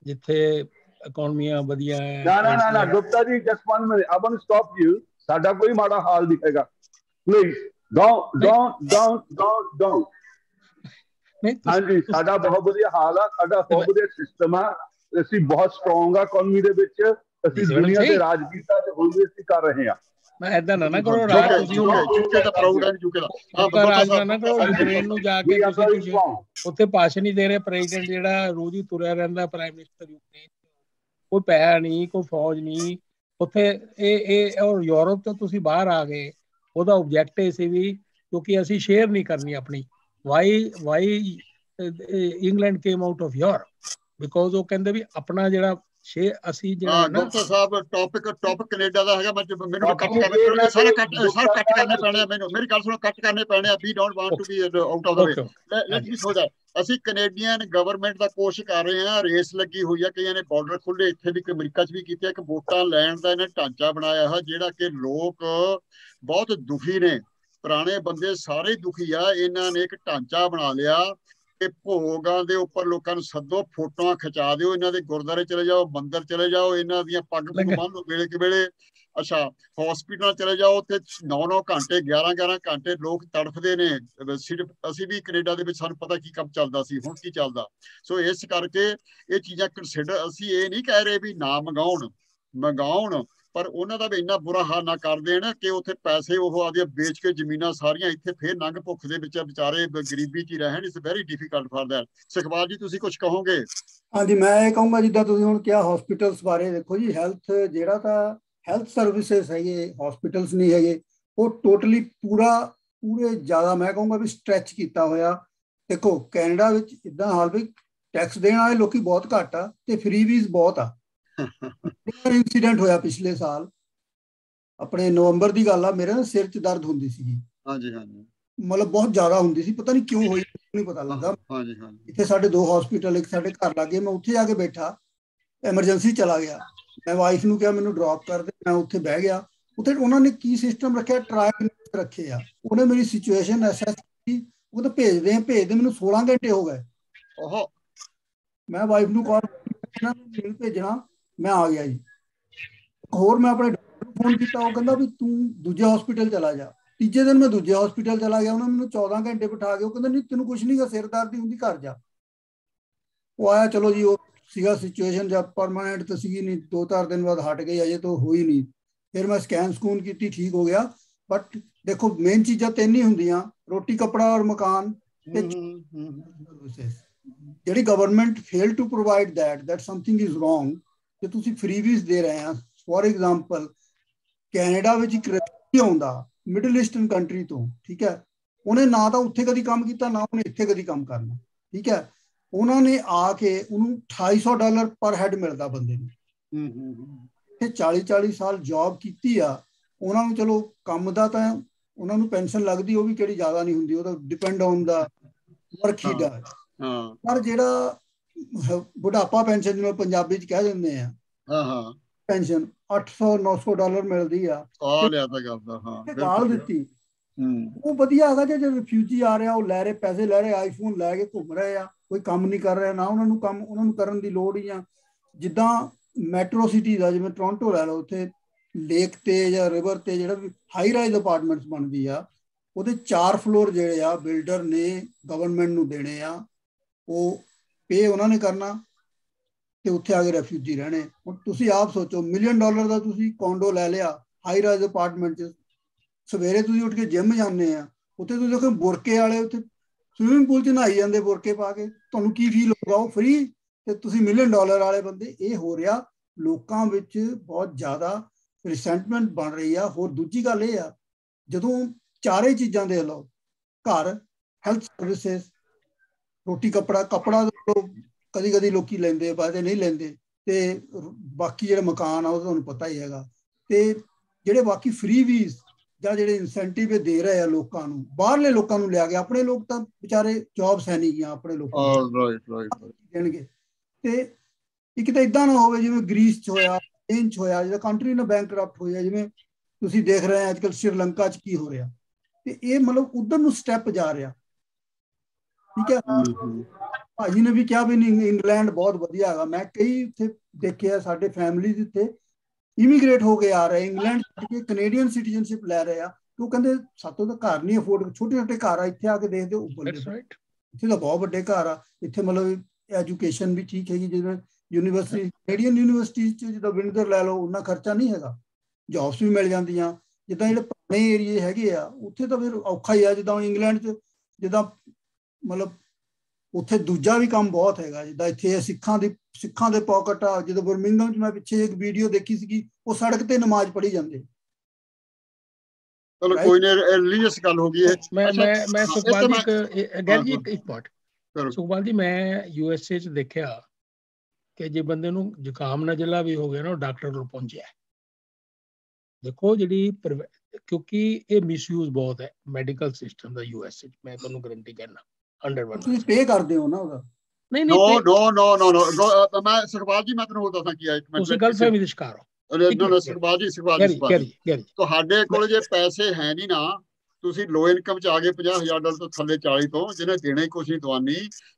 ਜਿੱਥੇ ਇਕਨੋਮੀਆਂ ਵਧੀਆ ਹੈ। ਨਾ Gupta ji, just 1 minute, I want to stop you। ਸਾਡਾ ਕੋਈ ਮਾੜਾ ਹਾਲ ਨਹੀਂ ਹੈਗਾ, ਪਲੀਜ਼ don't। ਹਾਂਜੀ, ਸਾਡਾ ਬਹੁਤ ਵਧੀਆ ਹਾਲ ਆ, ਸਾਡਾ ਬਹੁਤ ਵਧੀਆ ਸਿਸਟਮ ਆ, ਅਸੀਂ ਬਹੁਤ ਸਟਰੋਂਗ ਆ ਇਕਨੋਮੀ ਦੇ ਵਿੱਚ, ਅਸੀਂ ਦੁਨੀਆ ਦੇ ਰਾਜ ਕੀਤਾ ਤੇ ਹੁਣ ਵੀ ਅਸੀਂ ਕਰ ਰਹੇ ਹਾਂ। ਮੈਂ ਏਦਾਂ ਨਾ ਕਰੋ ਰਾਜ, ਤੁਸੀਂ ਯੂਕੇ ਦਾ ਪ੍ਰਾਊਡ ਹੈ, ਯੂਕੇ ਦਾ ਰਾਜ ਨਾ ਕਰੋ। ਯੂਕਰੇਨ ਨੂੰ ਜਾ ਕੇ ਤੁਸੀਂ ਉੱਥੇ ਭਾਸ਼ਣ ਨਹੀਂ ਦੇ ਰਹੇ, ਪ੍ਰੈਜ਼ੀਡੈਂਟ ਜਿਹੜਾ ਰੋਜ਼ ਹੀ ਤੁਰਿਆ ਰਹਿੰਦਾ, ਪ੍ਰਾਈਮ ਮਿਨਿਸਟਰ ਯੂਕਰੇਨ, ਕੋਈ ਪੈਸਾ ਨਹੀਂ, ਕੋਈ ਫੌਜ ਨਹੀਂ ਉੱਥੇ। ਇਹ ਔਰ ਯੂਰਪ ਤੋਂ ਤੁਸੀਂ ਬਾਹਰ ਆ ਗਏ, ਉਹਦਾ ਆਬਜੈਕਟਿਵ ਸੀ ਵੀ ਕਿਉਂਕਿ ਅਸੀਂ ਸ਼ੇਅਰ ਨਹੀਂ ਕਰਨੀ ਆਪਣੀ। Why England came out of Europe, because ਉਹ ਕਹਿੰਦੇ ਵੀ ਆਪਣਾ ਜਿਹੜਾ ਅਸੀਂ ਜਿਹੜਾ ਗੁਪਤਾ ਸਾਹਿਬ ਟੌਪਿਕ ਕੈਨੇਡਾ ਦਾ ਹੈਗਾ। ਮੈਨੂੰ ਕੱਟ ਕਰਨੇ ਸਾਰਾ ਕੱਟ ਕਰਨੇ ਪੈਣੇ ਆ, ਮੈਨੂੰ ਮੇਰੀ ਗੱਲ ਸੁਣੋ, ਕੱਟ ਕਰਨੇ ਪੈਣੇ ਆ। We don't want to be out of the way, let me so that. ਅਸੀਂ ਕੈਨੇਡੀਅਨ ਗਵਰਨਮੈਂਟ ਦਾ ਕੋਸ਼ਿਸ਼ ਕਰ ਰਹੇ ਹਾਂ, ਰੇਸ ਲੱਗੀ ਹੋਈ ਆ, ਕਈਆਂ ਨੇ ਬਾਰਡਰ ਖੁੱਲੇ, ਇੱਥੇ ਵੀ ਅਮਰੀਕਾ 'ਚ ਵੀ ਕੀਤੇ, ਇੱਕ ਵੋਟਾਂ ਲੈਣ ਦਾ ਇਹਨੇ ਢਾਂਚਾ ਬਣਾਇਆ ਹੈ, ਜਿਹੜਾ ਕਿ ਲੋਕ ਬਹੁਤ ਦੁਖੀ ਨੇ, ਪੁਰਾਣੇ ਬੰਦੇ ਸਾਰੇ ਦੁਖੀ ਆ। ਇਹਨਾਂ ਨੇ ਇੱਕ ਢਾਂਚਾ ਬਣਾ ਲਿਆ ਕਿ ਭੋਗਾਂ ਦੇ ਉੱਪਰ ਲੋਕਾਂ ਨੂੰ ਸੱਦੋ, ਫੋਟੋਆਂ ਖਿਚਾ ਦਿਓ, ਇਹਨਾਂ ਦੇ ਗੁਰਦੁਆਰੇ ਚਲੇ ਜਾਓ, ਮੰਦਿਰ ਚਲੇ ਜਾਓ, ਇਹਨਾਂ ਦੀਆਂ ਪੱਗ ਪੁੱਗ ਬੰਨ੍ਹੋ ਵੇਲੇ ਕਿ ਵੇਲੇ। ਅੱਛਾ, ਹਸਪੀਟਲ ਚਲੇ ਜਾਓ, ਉੱਥੇ 9-9 ਘੰਟੇ 11-11 ਘੰਟੇ ਲੋਕ ਤੜਫਦੇ ਨੇ। ਸਿਰਫ ਅਸੀਂ ਵੀ ਕੈਨੇਡਾ ਦੇ ਵਿੱਚ, ਸਾਨੂੰ ਪਤਾ ਕੀ ਕੰਮ ਚੱਲਦਾ ਸੀ, ਹੁਣ ਕੀ ਚੱਲਦਾ। ਸੋ ਇਸ ਕਰਕੇ ਇਹ ਚੀਜ਼ਾਂ ਕੰਸੀਡਰ, ਅਸੀਂ ਇਹ ਨਹੀਂ ਕਹਿ ਰਹੇ ਵੀ ਨਾ ਮੰਗਾਉਣ, ਪਰ ਉਹਨਾਂ ਦਾ ਵੀ ਇੰਨਾ ਬੁਰਾ ਹਾਲ ਨਾ ਕਰ ਦੇਣ ਕਿ ਉੱਥੇ ਪੈਸੇ ਉਹ ਆਦੀਆਂ ਵੇਚ ਕੇ ਜ਼ਮੀਨਾਂ ਸਾਰੀਆਂ ਇੱਥੇ ਫੇਰ ਨੰਗ ਭੁੱਖ ਦੇ ਵਿੱਚ ਵਿਚਾਰੇ ਗਰੀਬੀ 'ਚ ਹੀ ਰਹਿਣ। It's very difficult for that. Sukhpal ਜੀ, ਤੁਸੀਂ ਕੁਝ ਕਹੋਗੇ? ਹਾਂਜੀ, ਮੈਂ ਇਹ ਕਹੂੰਗਾ ਜਿੱਦਾਂ ਤੁਸੀਂ ਹੁਣ ਕਿਹਾ ਹਸਪੀਟਲਸ ਬਾਰੇ, ਦੇਖੋ ਜੀ, ਹੈਲਥ ਜਿਹੜਾ ਤਾਂ ਹੈਲਥ ਸਰਵਿਸਿਜ਼ ਹੈਗੇ, ਹਸਪੀਟਲਸ ਨਹੀਂ ਹੈਗੇ, ਉਹ ਟੋਟਲੀ ਪੂਰੇ ਜ਼ਿਆਦਾ ਮੈਂ ਕਹੂੰਗਾ ਵੀ ਸਟ੍ਰੈਚ ਕੀਤਾ ਹੋਇਆ। ਦੇਖੋ ਕੈਨੇਡਾ ਵਿੱਚ ਇੱਦਾਂ ਹਾਲ ਵੀ ਟੈਕਸ ਦੇਣ ਵਾਲੇ ਲੋਕੀ ਬਹੁਤ ਘੱਟ ਆ ਤੇ ਫ੍ਰੀਵੀਜ਼ ਬਹੁਤ ਆ। ਇੰਸੀਡੈਂਟ ਹੋਇਆ ਪਿਛਲੇ ਸਾਲ, ਆਪਣੇ ਨਵੰਬਰ ਦੀ ਗੱਲ ਆ, ਮੇਰੇ ਨਾ ਸਿਰ 'ਚ ਦਰਦ ਹੁੰਦੀ ਸੀਗੀ। ਹਾਂਜੀ, ਮਤਲਬ ਬਹੁਤ ਜ਼ਿਆਦਾ ਹੁੰਦੀ ਸੀ, ਪਤਾ ਨਹੀਂ ਕਿਉਂ ਹੋਈ, ਨਹੀਂ ਪਤਾ ਲੱਗਾ। ਇੱਥੇ ਸਾਡੇ 2 ਹਸਪੀਟਲ, ਇੱਕ ਸਾਡੇ ਘਰ ਲਾਗੇ, ਮੈਂ ਉੱਥੇ ਜਾ ਕੇ ਬੈਠਾ, ਐਮਰਜੈਂਸੀ ਚਲਾ ਗਿਆ। ਮੈਂ ਵਾਈਫ ਨੂੰ ਕਿਹਾ ਮੈਨੂੰ ਡ੍ਰੌਪ ਕਰ ਦੇ, ਮੈਂ ਉੱਥੇ ਬਹਿ ਗਿਆ। ਉੱਥੇ ਉਹਨਾਂ ਨੇ ਕੀ ਸਿਸਟਮ ਰੱਖਿਆ, ਟਰਾਇਲ ਰੱਖੇ ਆ। ਉਹਨੇ ਮੇਰੀ ਸਿਚੁਏਸ਼ਨ ਐਸੈਸ ਕੀਤੀ, ਉਹ ਤਾਂ ਭੇਜਦੇ ਮੈਨੂੰ 16 ਘੰਟੇ ਹੋ ਗਏ। ਮੈਂ ਵਾਈਫ ਨੂੰ ਕਾਲ ਭੇਜਣਾ, ਮੈਂ ਆ ਗਿਆ ਜੀ। ਹੋਰ ਮੈਂ ਆਪਣੇ ਡਾਕਟਰ ਨੂੰ ਫੋਨ ਕੀਤਾ, ਉਹ ਕਹਿੰਦਾ ਵੀ ਤੂੰ ਦੂਜੇ ਹਸਪੀਟਲ ਚਲਾ ਜਾ। ਤੀਜੇ ਦਿਨ ਮੈਂ ਦੂਜੇ ਹਸਪੀਟਲ ਚਲਾ ਗਿਆ, ਉਹਨਾਂ ਮੈਨੂੰ 14 ਘੰਟੇ ਬਿਠਾ ਕੇ ਉਹ ਕਹਿੰਦਾ ਨਹੀਂ ਤੈਨੂੰ ਕੁਛ ਨਹੀਂ ਗਾ, ਸਿਰ ਦਰਦ ਹੁੰਦੀ, ਘਰ ਜਾ। ਉਹ ਆਇਆ, ਚਲੋ ਜੀ, ਉਹ ਸੀਗਾ ਸਿਚੁਏਸ਼ਨ ਜਦ ਪਰਮਾਨੈਂਟ ਤਾਂ ਸੀਗੀ ਨਹੀਂ, 2-4 ਦਿਨ ਬਾਅਦ ਹਟ ਗਈ, ਅਜੇ ਤਾਂ ਹੋਈ ਨਹੀਂ। ਫਿਰ ਮੈਂ ਸਕੂਨ ਕੀਤੀ, ਠੀਕ ਹੋ ਗਿਆ। ਬਟ ਦੇਖੋ ਮੇਨ ਚੀਜ਼ਾਂ 3 ਹੀ ਹੁੰਦੀਆਂ, ਰੋਟੀ, ਕੱਪੜਾ ਔਰ ਮਕਾਨ। ਜਿਹੜੀ government fail to provide that something is wrong, ਕਿ ਤੁਸੀਂ ਫ੍ਰੀਵੀਜ਼ ਦੇ ਰਹੇ ਆ। ਫੋਰ ਐਗਜ਼ਾਮਪਲ, ਕੈਨੇਡਾ ਵਿੱਚ ਇੱਕ ਰੈਫਿਊਜੀ ਆਉਂਦਾ ਮਿਡਲ ਈਸਟਰਨ ਕੰਟਰੀ ਤੋਂ, ਠੀਕ ਹੈ, ਉਹਨੇ ਨਾ ਤਾਂ ਉੱਥੇ ਕਦੀ ਕੰਮ ਕੀਤਾ, ਨਾ ਉਹਨੇ ਇੱਥੇ ਕਦੀ ਕੰਮ ਕਰਨਾ, ਠੀਕ ਹੈ। ਉਹਨਾਂ ਨੇ ਆ ਕੇ ਉਹਨੂੰ $250 ਪਰ ਹੈਡ ਮਿਲਦਾ ਬੰਦੇ ਨੂੰ। ਇੱਥੇ 40-40 ਸਾਲ ਜੌਬ ਕੀਤੀ ਆ ਉਹਨਾਂ ਨੂੰ। ਚਲੋ ਕੰਮ ਦਾ ਤਾਂ ਉਹਨਾਂ ਨੂੰ ਪੈਨਸ਼ਨ ਲੱਗਦੀ, ਉਹ ਵੀ ਕਿਹੜੀ ਜ਼ਿਆਦਾ ਨਹੀਂ ਹੁੰਦੀ, ਉਹ ਤਾਂ depend on the work he done. ਪਰ ਜਿਹੜਾ ਬੁਢਾਪਾ ਪੈਨਸ਼ਨ, ਜਿਵੇਂ ਪੰਜਾਬੀ 'ਚ ਕਹਿ ਦਿੰਦੇ ਆ, ਪੈਨਸ਼ਨ $800-900 ਮਿਲਦੀ ਆ, ਗਾਲ ਦਿੱਤੀ। ਉਹ ਵਧੀਆ ਹੈਗਾ ਜੇ ਰਿਫਿਊਜੀ ਆ ਰਿਹਾ, ਉਹ ਲੈ ਰਹੇ ਪੈਸੇ, ਲੈ ਰਹੇ ਆਈਫੋਨ ਲੈ ਕੇ ਘੁੰਮ ਰਹੇ ਆ, ਕੋਈ ਕੰਮ ਨਹੀਂ ਕਰ ਰਿਹਾ, ਨਾ ਉਹਨਾਂ ਨੂੰ ਕਰਨ ਦੀ ਲੋੜ ਹੀ ਆ। ਜਿੱਦਾਂ ਮੈਟਰੋ ਸਿਟੀ ਦਾ, ਜਿਵੇਂ ਟੋਰਾਂਟੋ ਲੈ ਲਓ, ਉੱਥੇ ਲੇਕ ਤੇ ਜਾਂ ਰਿਵਰ ਤੇ ਜਿਹੜਾ ਵੀ ਹਾਈ ਰਾਈਜ਼ ਅਪਾਰਟਮੈਂਟਸ ਬਣਦੀ ਆ, ਉਹਦੇ 4 ਫਲੋਰ ਜਿਹੜੇ ਆ ਬਿਲਡਰ ਨੇ ਗਵਰਨਮੈਂਟ ਨੂੰ ਦੇਣੇ ਆ, ਉਹ ਪੇ ਉਹਨਾਂ ਨੇ ਕਰਨਾ ਤੇ ਉੱਥੇ ਆ ਕੇ ਰੈਫਿਊਜੀ ਰਹਿਣੇ। ਹੁਣ ਤੁਸੀਂ ਆਪ ਸੋਚੋ, $1 ਮਿਲੀਅਨ ਦਾ ਤੁਸੀਂ ਕੋਂਡੋ ਲੈ ਲਿਆ ਹਾਈ ਰਾਈਜ਼ ਅਪਾਰਟਮੈਂਟ 'ਚ, ਸਵੇਰੇ ਤੁਸੀਂ ਉੱਠ ਕੇ ਜਿਮ ਜਾਂਦੇ ਆ, ਉੱਥੇ ਤੁਸੀਂ ਦੇਖੋ ਬੁਰਕੇ ਵਾਲੇ ਉੱਥੇ ਸਵਿਮਿੰਗ ਪੂਲ 'ਚ ਨਹਾਈ ਜਾਂਦੇ ਬੁਰਕੇ ਪਾ ਕੇ, ਤੁਹਾਨੂੰ ਕੀ ਫੀਲ ਹੋਊਗਾ? ਉਹ ਫ੍ਰੀ ਤੇ ਤੁਸੀਂ $1 ਮਿਲੀਅਨ ਵਾਲੇ ਬੰਦੇ। ਇਹ ਹੋ ਰਿਹਾ ਲੋਕਾਂ ਵਿੱਚ ਬਹੁਤ ਜ਼ਿਆਦਾ ਰਿਸੈਂਟਮੈਂਟ ਬਣ ਰਹੀ ਆ। ਹੋਰ ਦੂਜੀ ਗੱਲ ਇਹ ਆ, ਜਦੋਂ ਚਾਰੇ ਚੀਜ਼ਾਂ ਦੇ ਲਓ, ਘਰ, ਹੈਲਥ ਸਰਵਿਸਿਜ਼, ਰੋਟੀ ਕੱਪੜਾ ਕਦੀ ਕਦੀ ਲੋਕੀ ਲੈਂਦੇ, ਬਾਅਦ ਨਹੀਂ ਲੈਂਦੇ, ਤੇ ਬਾਕੀ ਜਿਹੜੇ ਮਕਾਨ ਆ ਉਹ ਤੁਹਾਨੂੰ ਪਤਾ ਹੀ ਹੈਗਾ। ਤੇ ਜਿਹੜੇ ਬਾਕੀ ਫ੍ਰੀ ਵੀਜ਼ ਜਾਂ ਜਿਹੜੇ ਇਨਸੈਂਟਿਵ ਦੇ ਰਹੇ ਆ ਲੋਕਾਂ ਨੂੰ, ਬਾਹਰਲੇ ਲੋਕਾਂ ਨੂੰ ਲਿਆ ਕੇ, ਆਪਣੇ ਲੋਕ ਤਾਂ ਵਿਚਾਰੇ ਜੌਬਸ ਹੈ ਨਹੀਂ ਗੀਆਂ, ਆਪਣੇ ਲੋਕਾਂ ਦੇਣਗੇ। ਤੇ ਇੱਕ ਤਾਂ ਇਦਾਂ ਨਾ ਹੋਵੇ ਜਿਵੇਂ ਗ੍ਰੀਸ 'ਚ ਹੋਇਆ, ਸਪੇਨ 'ਚ ਹੋਇਆ, ਜਿਹੜਾ ਕੰਟਰੀ ਨਾਲ ਬੈਂਕਰਪਟ ਹੋਇਆ, ਜਿਵੇਂ ਤੁਸੀਂ ਦੇਖ ਰਹੇ ਆ ਅੱਜ ਕੱਲ੍ਹ ਸ਼੍ਰੀਲੰਕਾ 'ਚ ਕੀ ਹੋ ਰਿਹਾ। ਤੇ ਇਹ ਮਤਲਬ ਉਧਰ ਨੂੰ ਸਟੈਪ ਜਾ ਰਿਹਾ। ਠੀਕ ਹੈ, ਭਾਜੀ ਨੇ ਵੀ ਕਿਹਾ ਵੀ ਇੰਗਲੈਂਡ ਬਹੁਤ ਵਧੀਆ ਹੈਗਾ। ਮੈਂ ਕਈ ਇੱਥੇ ਦੇਖਿਆ, ਸਾਡੇ ਫੈਮਿਲੀ ਇੱਥੇ ਇਮੀਗ੍ਰੇਟ ਹੋ ਕੇ ਆ ਰਹੇ, ਇੰਗਲੈਂਡ ਕੇ ਕੈਨੇਡੀਅਨ ਸਿਟੀਜ਼ਨਸ਼ਿਪ ਲੈ ਰਹੇ ਆ। ਉਹ ਕਹਿੰਦੇ ਸਾਤੋਂ ਤਾਂ ਘਰ ਨਹੀਂ ਅਫੋਰਡ, ਛੋਟੇ ਛੋਟੇ ਘਰ ਆ, ਇੱਥੇ ਆ ਕੇ ਦੇਖਦੇ ਉੱਪਰ, ਇੱਥੇ ਤਾਂ ਬਹੁਤ ਵੱਡੇ ਘਰ ਆ। ਇੱਥੇ ਮਤਲਬ ਐਜੂਕੇਸ਼ਨ ਵੀ ਠੀਕ ਹੈਗੀ, ਜਿਵੇਂ ਯੂਨੀਵਰਸਿਟੀ, ਕੈਨੇਡੀਅਨ ਯੂਨੀਵਰਸਿਟੀ 'ਚ ਜਿੱਦਾਂ ਵਿੰਡਸਰ ਲੈ ਲਓ, ਉਹਨਾਂ ਖਰਚਾ ਨਹੀਂ ਹੈਗਾ, ਜੌਬਸ ਵੀ ਮਿਲ ਜਾਂਦੀਆਂ। ਜਿੱਦਾਂ ਜਿਹੜੇ ਪੁਰਾਣੇ ਏਰੀਏ ਹੈਗੇ ਆ ਉੱਥੇ ਤਾਂ ਫਿਰ ਔਖਾ ਹੀ ਆ। ਜਿੱਦਾਂ ਇੰਗਲੈਂਡ 'ਚ ਜਿੱਦਾਂ ਮਤਲਬ ਉੱਥੇ ਦੂਜਾ ਵੀ ਕੰਮ ਬਹੁਤ ਹੈਗਾ, ਜਿੱਦਾਂ ਇੱਥੇ ਸਿੱਖਾਂ ਦੇ ਪੌਕਟ ਆ। ਜਦੋਂ ਬਰਮਿੰਘਮ 'ਚ ਮੈਂ ਪਿੱਛੇ ਇੱਕ ਵੀਡੀਓ ਦੇਖੀ ਸੀਗੀ, ਉਹ ਸੜਕ ਤੇ ਨਮਾਜ਼ ਪੜ੍ਹੀ ਜਾਂਦੇ। ਚਲੋ ਕੋਈ ਨਹੀਂ, ਰਿਲੀਜੀਅਸ ਗੱਲ ਹੋ ਗਈ ਹੈ। ਮੈਂ ਸੁਖਪਾਲ ਜੀ ਇੱਕ ਪੁਆਇੰਟ, ਸੁਖਪਾਲ ਜੀ, ਮੈਂ USA 'ਚ ਦੇਖਿਆ ਕਿ ਜੇ ਬੰਦੇ ਨੂੰ ਜ਼ੁਕਾਮ ਨਜ਼ਲਾ ਵੀ ਹੋ ਗਿਆ ਨਾ, ਉਹ ਡਾਕਟਰ ਕੋਲ ਪਹੁੰਚਿਆ। ਦੇਖੋ ਜਿਹੜੀ ਕਿਉਂਕਿ ਇਹ ਮਿਸਯੂਜ਼ ਬਹੁਤ ਹੈ ਮੈਡੀਕਲ ਸਿਸਟਮ ਦਾ USA 'ਚ, ਮੈਂ ਤੁਹਾਨੂੰ ਗਰੰਟੀ ਕਹਿਣਾ 100%। ਤੁਸੀਂ ਪੇ ਕਰਦੇ ਹੋ ਨਾ ਉਹਦਾ? ਨਹੀਂ, ਨੋ, ਮੈਂ ਸੁਖਪਾਲ ਜੀ, ਮੈਂ ਤੁਹਾਨੂੰ ਦੱਸਾਂ ਕੀ ਹੈ, ਤੁਸੀਂ ਗਲਤਫਹਿਮੀ ਦਾ ਸ਼ਿਕਾਰ ਹੋ। ਸੁਖਪਾਲ ਜੀ, ਤੁਹਾਡੇ ਕੋਲ ਜੇ ਪੈਸੇ ਹੈ ਨਹੀਂ ਨਾ, ਤੁਸੀਂ ਲੋ ਇਨਕਮ 'ਚ ਆ ਗਏ, $50,000 ਤੋਂ ਥੱਲੇ 40 ਤੋਂ, ਜਿਹਨੇ ਦੇਣੇ ਹੀ ਕੁਛ ਨਹੀਂ ਦਵਾਨੀ।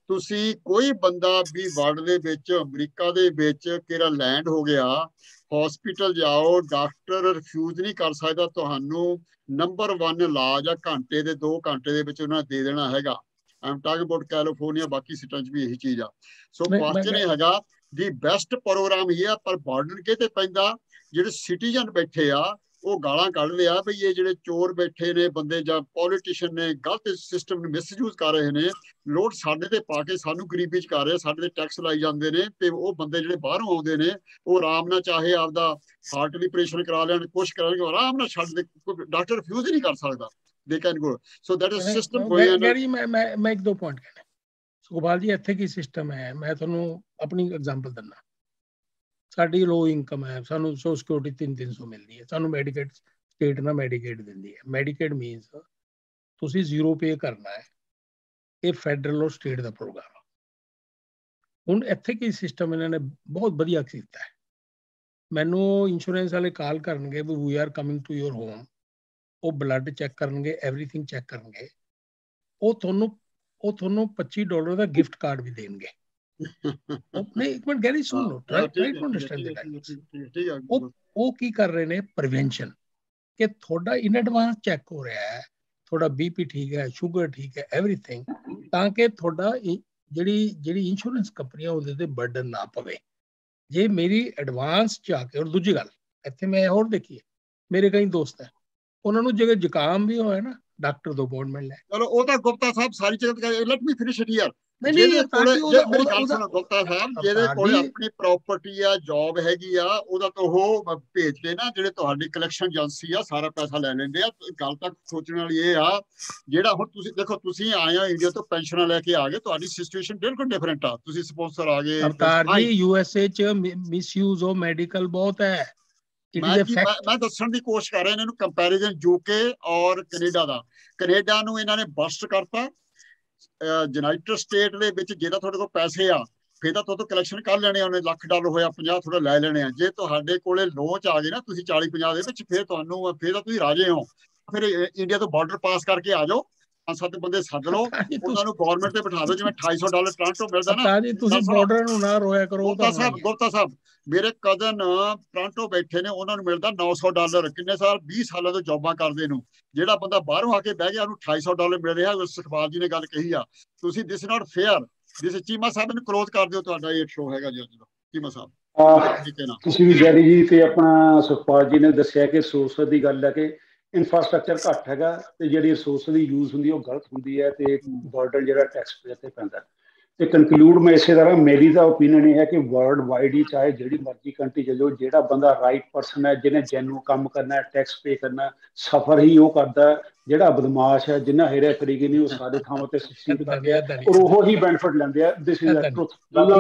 ਤੁਸੀਂ ਕੋਈ ਬੰਦਾ ਵੀ ਵਰਲਡ ਦੇ ਵਿੱਚ, ਅਮਰੀਕਾ ਦੇ ਵਿੱਚ ਕਿਹੜਾ ਲੈਂਡ ਹੋ ਗਿਆ, ਹਸਪੀਟਲ ਜਾਓ, ਡਾਕਟਰ ਰਿਫਿਊਜ਼ ਨਹੀਂ ਕਰ ਸਕਦਾ ਤੁਹਾਨੂੰ ਨੰਬਰ 1 ਇਲਾਜ ਆ, ਘੰਟੇ ਦੇ 2 ਘੰਟੇ ਦੇ ਵਿੱਚ ਉਹਨਾਂ ਦੇ ਦੇਣਾ ਹੈਗਾ। ਆਮ ਟਾਕਿੰਗ ਅਬਾਊਟ ਕੈਲੀਫੋਰਨੀਆ, ਬਾਕੀ ਸਟੇਟਾਂ 'ਚ ਵੀ ਇਹੀ ਚੀਜ਼ ਆ। ਸੋ ਕੁਐਸਚਨ ਇਹ ਹੈਗਾ ਦੀ ਬੈਸਟ ਪ੍ਰੋਗਰਾਮ ਇਹ ਆ, ਪਰ ਬਰਡਨ ਕਿਤੇ ਪੈਂਦਾ, ਜਿਹੜੇ ਸਿਟੀਜ਼ਨ ਬੈਠੇ ਆ ਉਹ ਗਾਲਾਂ ਕੱਢ ਲਿਆ ਵੀ ਇਹ ਜਿਹੜੇ ਚੋਰ ਬੈਠੇ ਨੇ ਬੰਦੇ ਜਾਂ ਪੋਲੀਟੀਸ਼ੀਅਨ ਨੇ ਗਲਤ ਸਿਸਟਮ ਨੂੰ ਮਿਸਯੂਜ਼ ਕਰ ਰਹੇ ਨੇ, ਲੋਡ ਸਾਡੇ ਤੇ ਪਾ ਕੇ ਸਾਨੂੰ ਗਰੀਬੀ 'ਚ ਕਰ ਰਹੇ, ਸਾਡੇ ਤੇ ਟੈਕਸ ਲਾਈ ਜਾਂਦੇ ਨੇ। ਤੇ ਉਹ ਬੰਦੇ ਜਿਹੜੇ ਬਾਹਰੋਂ ਆਉਂਦੇ ਨੇ ਉਹ ਆਰਾਮ ਨਾਲ ਚਾਹੇ ਆਪਦਾ ਹਾਰਟ ਦੀ ਆਪਰੇਸ਼ਨ ਕਰਾ ਲੈਣ, ਕੁਛ ਕਰਨਗੇ, ਆਰਾਮ ਨਾਲ ਛੱਡ ਦੇ, ਡਾਕਟਰ ਰਿਫਿਊਜ਼ ਹੀ ਨਹੀਂ ਕਰ ਸਕਦਾ। They can go. So that is system going on. ਮੈਂ ਇੱਕ ਦੋ ਪੁਆਇੰਟ ਕਹਿਣਾ। ਸੁਖਪਾਲ ਜੀ, ਇੱਥੇ ਕੀ ਸਿਸਟਮ ਹੈ, ਮੈਂ ਤੁਹਾਨੂੰ ਆਪਣੀ ਐਗਜ਼ਾਮਪਲ ਦਿੰਦਾ। ਸਾਡੀ ਲੋ ਇਨਕਮ ਹੈ, ਸਾਨੂੰ ਸੋਸ਼ਲ ਸਿਕਿਉਰਿਟੀ 300 ਮਿਲਦੀ ਹੈ, ਸਾਨੂੰ ਮੈਡੀਕੇਡ ਸਟੇਟ ਨਾਲ ਮੈਡੀਕੇਡ ਦਿੰਦੀ ਹੈ। ਮੈਡੀਕੇਡ ਮੀਨਸ ਤੁਸੀਂ 0 ਪੇ ਕਰਨਾ ਹੈ। ਇਹ ਫੈਡਰਲ ਔਰ ਸਟੇਟ ਦਾ ਪ੍ਰੋਗਰਾਮ ਹੈ। ਹੁਣ ਇੱਥੇ ਕੀ ਸਿਸਟਮ ਇਹਨਾਂ ਨੇ ਬਹੁਤ ਵਧੀਆ ਕੀਤਾ ਹੈ। ਮੈਨੂੰ ਇੰਸ਼ੋਰੈਂਸ ਵਾਲੇ ਕਾਲ ਕਰਨਗੇ ਵੀ we are coming to your home, ਉਹ ਬਲੱਡ ਚੈੱਕ ਕਰਨਗੇ, ਐਵਰੀਥਿੰਗ ਚੈੱਕ ਕਰਨਗੇ, ਉਹ ਤੁਹਾਨੂੰ $25 ਦਾ ਗਿਫਟ ਕਾਰਡ ਵੀ ਦੇਣਗੇ। ਨਹੀਂ, ਇੱਕ ਮਿੰਟ ਗੈਰੀ ਸੁਣ ਲਓ, ਟਰਾਈ ਟੂ ਅੰਡਰਸਟੈਂਡ। ਉਹ ਕੀ ਕਰ ਰਹੇ ਨੇ, ਪ੍ਰੀਵੈਂਸ਼ਨ, ਕਿ ਤੁਹਾਡਾ ਇਨ ਐਡਵਾਂਸ ਚੈੱਕ ਹੋ ਰਿਹਾ ਹੈ, ਤੁਹਾਡਾ BP ਠੀਕ ਹੈ, ਸ਼ੂਗਰ ਠੀਕ ਹੈ, ਐਵਰੀਥਿੰਗ, ਤਾਂ ਕਿ ਤੁਹਾਡਾ ਜਿਹੜੀ ਇੰਸ਼ੋਰੈਂਸ ਕੰਪਨੀ ਆ ਉਹਦੇ ਤੇ ਬਰਡਨ ਨਾ ਪਵੇ। ਜੇ ਮੇਰੀ ਐਡਵਾਂਸ 'ਚ ਆ ਕੇ, ਔਰ ਦੂਜੀ ਗੱਲ ਇੱਥੇ ਮੈਂ ਹੋਰ ਦੇਖੀ, ਮੇਰੇ ਕਈ ਦੋਸਤ ਹੈ, ਉਹਨਾਂ ਨੂੰ ਜੇ ਜ਼ੁਕਾਮ ਵੀ ਹੋਇਆ ਨਾ, ਡਾਕਟਰ ਤੋਂ ਅਪਾਇੰਟਮੈਂਟ ਲੈ। ਚਲੋ ਉਹ ਤਾਂ ਗੁਪਤਾ ਸਾਹਿਬ ਸਾਰੀ ਜਗ੍ਹਾ, let me finish it here. ਜਿਹਦੇ ਕੋਲੇ ਗੁਪਤਾ ਸਾਹਿਬ ਜਿਹਦੇ ਕੋਲੇ ਆਪਣੀ ਪ੍ਰਾਪਰਟੀ ਆ, ਜੌਬ ਹੈਗੀ ਆ, ਉਹਦਾ ਤਾਂ ਉਹ ਭੇਜ ਕੇ ਨਾ, ਜਿਹੜੇ ਤੁਹਾਡੀ ਕਲੈਕਸ਼ਨ ਏਜੰਸੀ ਆ, ਸਾਰਾ ਪੈਸਾ ਲੈ ਲੈਂਦੇ ਆ। ਗੱਲ ਤਾਂ ਸੋਚਣ ਵਾਲੀ ਇਹ ਆ, ਜਿਹੜਾ ਹੁਣ ਤੁਸੀਂ ਦੇਖੋ, ਤੁਸੀਂ ਆਏ ਹੋ ਇੰਡੀਆ ਤੋਂ, ਪੈਨਸ਼ਨਾਂ ਲੈ ਕੇ ਆ ਗਏ, ਤੁਹਾਡੀ ਸਿਚੁਏਸ਼ਨ ਬਿਲਕੁਲ ਡਿਫਰੈਂਟ ਆ, ਤੁਸੀਂ ਸਪਾਂਸਰ ਆ ਗਏ। ਅਵਤਾਰ ਜੀ, USA 'ਚ ਮਿਸਯੂਜ਼ ਆਫ ਮੈਡੀਕਲ ਬਹੁਤ ਹੈ। ਮੈਂ ਦੱਸਣ ਦੀ ਕੋਸ਼ਿਸ਼ ਕਰ ਰਿਹਾ ਇਹਨਾਂ ਨੂੰ, ਕੰਪੈਰੀਜ਼ਨ UK ਔਰ ਕੈਨੇਡਾ ਦਾ। ਕੈਨੇਡਾ ਨੂੰ ਇਹਨਾਂ ਨੇ ਬਸਟ ਕਰਤਾ। ਯੂਨਾਈਟਿਡ ਸਟੇਟ ਦੇ ਵਿੱਚ ਜੇ ਤਾਂ ਤੁਹਾਡੇ ਕੋਲ ਪੈਸੇ ਆ, ਫਿਰ ਤਾਂ ਤੁਹਾਡੇ ਤੋਂ ਕਲੈਕਸ਼ਨ ਕਰ ਲੈਣੇ ਆ ਉਹਨੇ, $1,00,000 ਹੋਇਆ 50 ਥੋੜਾ ਲੈ ਲੈਣੇ ਆ। ਜੇ ਤੁਹਾਡੇ ਕੋਲੇ ਲੋਅ 'ਚ ਆ ਗਏ ਨਾ ਤੁਸੀਂ 40-50 ਦੇ ਵਿੱਚ, ਫਿਰ ਤਾਂ ਤੁਸੀਂ ਰਾਜੇ ਹੋ। ਫਿਰ ਇੰਡੀਆ ਤੋਂ ਬਾਰਡਰ ਪਾਸ ਕਰਕੇ ਆ ਜਾਓ, 5-7 ਬੰਦੇ ਸੱਦ ਲਓ, ਉਹਨਾਂ ਨੂੰ ਗਵਰਨਮੈਂਟ ਤੇ ਬਿਠਾ ਦਿਓ, ਜਿਵੇਂ $250 ਟੋਰਾਂਟੋ ਮਿਲਦਾ ਨਾ। ਤੁਸੀਂ ਬਾਰਡਰ ਨੂੰ ਨਾ ਰੋਇਆ ਕਰੋ। ਗੁਪਤਾ ਸਾਹਿਬ, ਮੇਰੇ ਕਜ਼ਨ ਟੋਰਾਂਟੋ ਬੈਠੇ ਨੇ, ਉਹਨਾਂ ਨੂੰ ਮਿਲਦਾ $900। ਕਿੰਨੇ ਸਾਲ? 20 ਸਾਲਾਂ ਤੋਂ ਜੌਬਾਂ ਕਰਦੇ ਨੂੰ। ਜਿਹੜਾ ਬੰਦਾ ਬਾਹਰੋਂ ਆ ਕੇ ਬਹਿ ਗਿਆ, ਉਹਨੂੰ $250 ਮਿਲ ਰਿਹਾ। ਸੁਖਪਾਲ ਜੀ ਨੇ ਗੱਲ ਕਹੀ ਆ, ਤੁਸੀਂ ਦਿਸ ਨਾਟ ਫੇਅਰ। ਦਿਸ ਚੀਮਾ ਸਾਹਿਬ ਨੂੰ ਕਲੋਜ਼ ਕਰ ਦਿਓ, ਤੁਹਾਡਾ ਇਹ ਸ਼ੋਅ ਹੈਗਾ ਜੀ ਅੱਜ ਦਾ। ਚੀਮਾ ਸਾਹਿਬ, ਤੁਸੀਂ ਵੀ ਗੈਰੀ ਜੀ ਤੇ ਆਪਣਾ ਸੁਖਪਾਲ ਜੀ ਨੇ ਦੱਸਿਆ ਕਿ ਰਿਸੋਰਸ ਦੀ ਗੱਲ ਹੈ ਕਿ ਇਨਫਰਾਸਟ੍ਰਕਚਰ ਘੱਟ ਹੈਗਾ, ਤੇ ਜਿਹੜੀ ਰਿਸੋਰਸ ਦੀ ਯੂਜ਼ ਹੁੰਦੀ ਉਹ ਗਲਤ ਹੁੰਦੀ ਹੈ, ਤੇ ਬਰਡਨ ਜਿਹੜਾ ਟੈਕਸ ਪੇਅਰ ਤੇ ਪੈਂਦਾ। ਤੇ ਕਨਕਲੂਡ ਮੈਂ ਇਸੇ ਤਰ੍ਹਾਂ ਮੇਰੀ ਦਾ ਓਪੀਨੀਅਨ ਇਹ ਹੈ ਕਿ ਵਰਲਡ ਵਾਈਡ ਹੀ ਚਾਹੇ ਜਿਹੜੀ ਮਰਜ਼ੀ ਕੰਟਰੀ ਚ ਜਾਓ, ਜਿਹੜਾ ਬੰਦਾ ਰਾਈਟ ਪਰਸਨ ਹੈ, ਜਿਹਨੇ ਜੈਨੂਅਨ ਕੰਮ ਕਰਨਾ ਹੈ, ਟੈਕਸ ਪੇ ਕਰਨਾ, ਸਫਰ ਹੀ ਉਹ ਕਰਦਾ, ਜਿਹੜਾ ਬਦਮਾਸ਼ ਹੈ, ਜਿੰਨਾ ਹੇਰਾ ਫਰੀਗੀ ਨਹੀਂ, ਉਹ ਸਾਰੇ ਥਾਵਾਂ ਤੇ ਸੁਕਸੀਡ ਕਰਦੇ ਆ ਔਰ ਉਹ ਹੀ ਬੈਨੀਫਿਟ ਲੈਂਦੇ ਆ। ਦਿਸ ਇਜ਼ ਅ ਟਰੂਥ,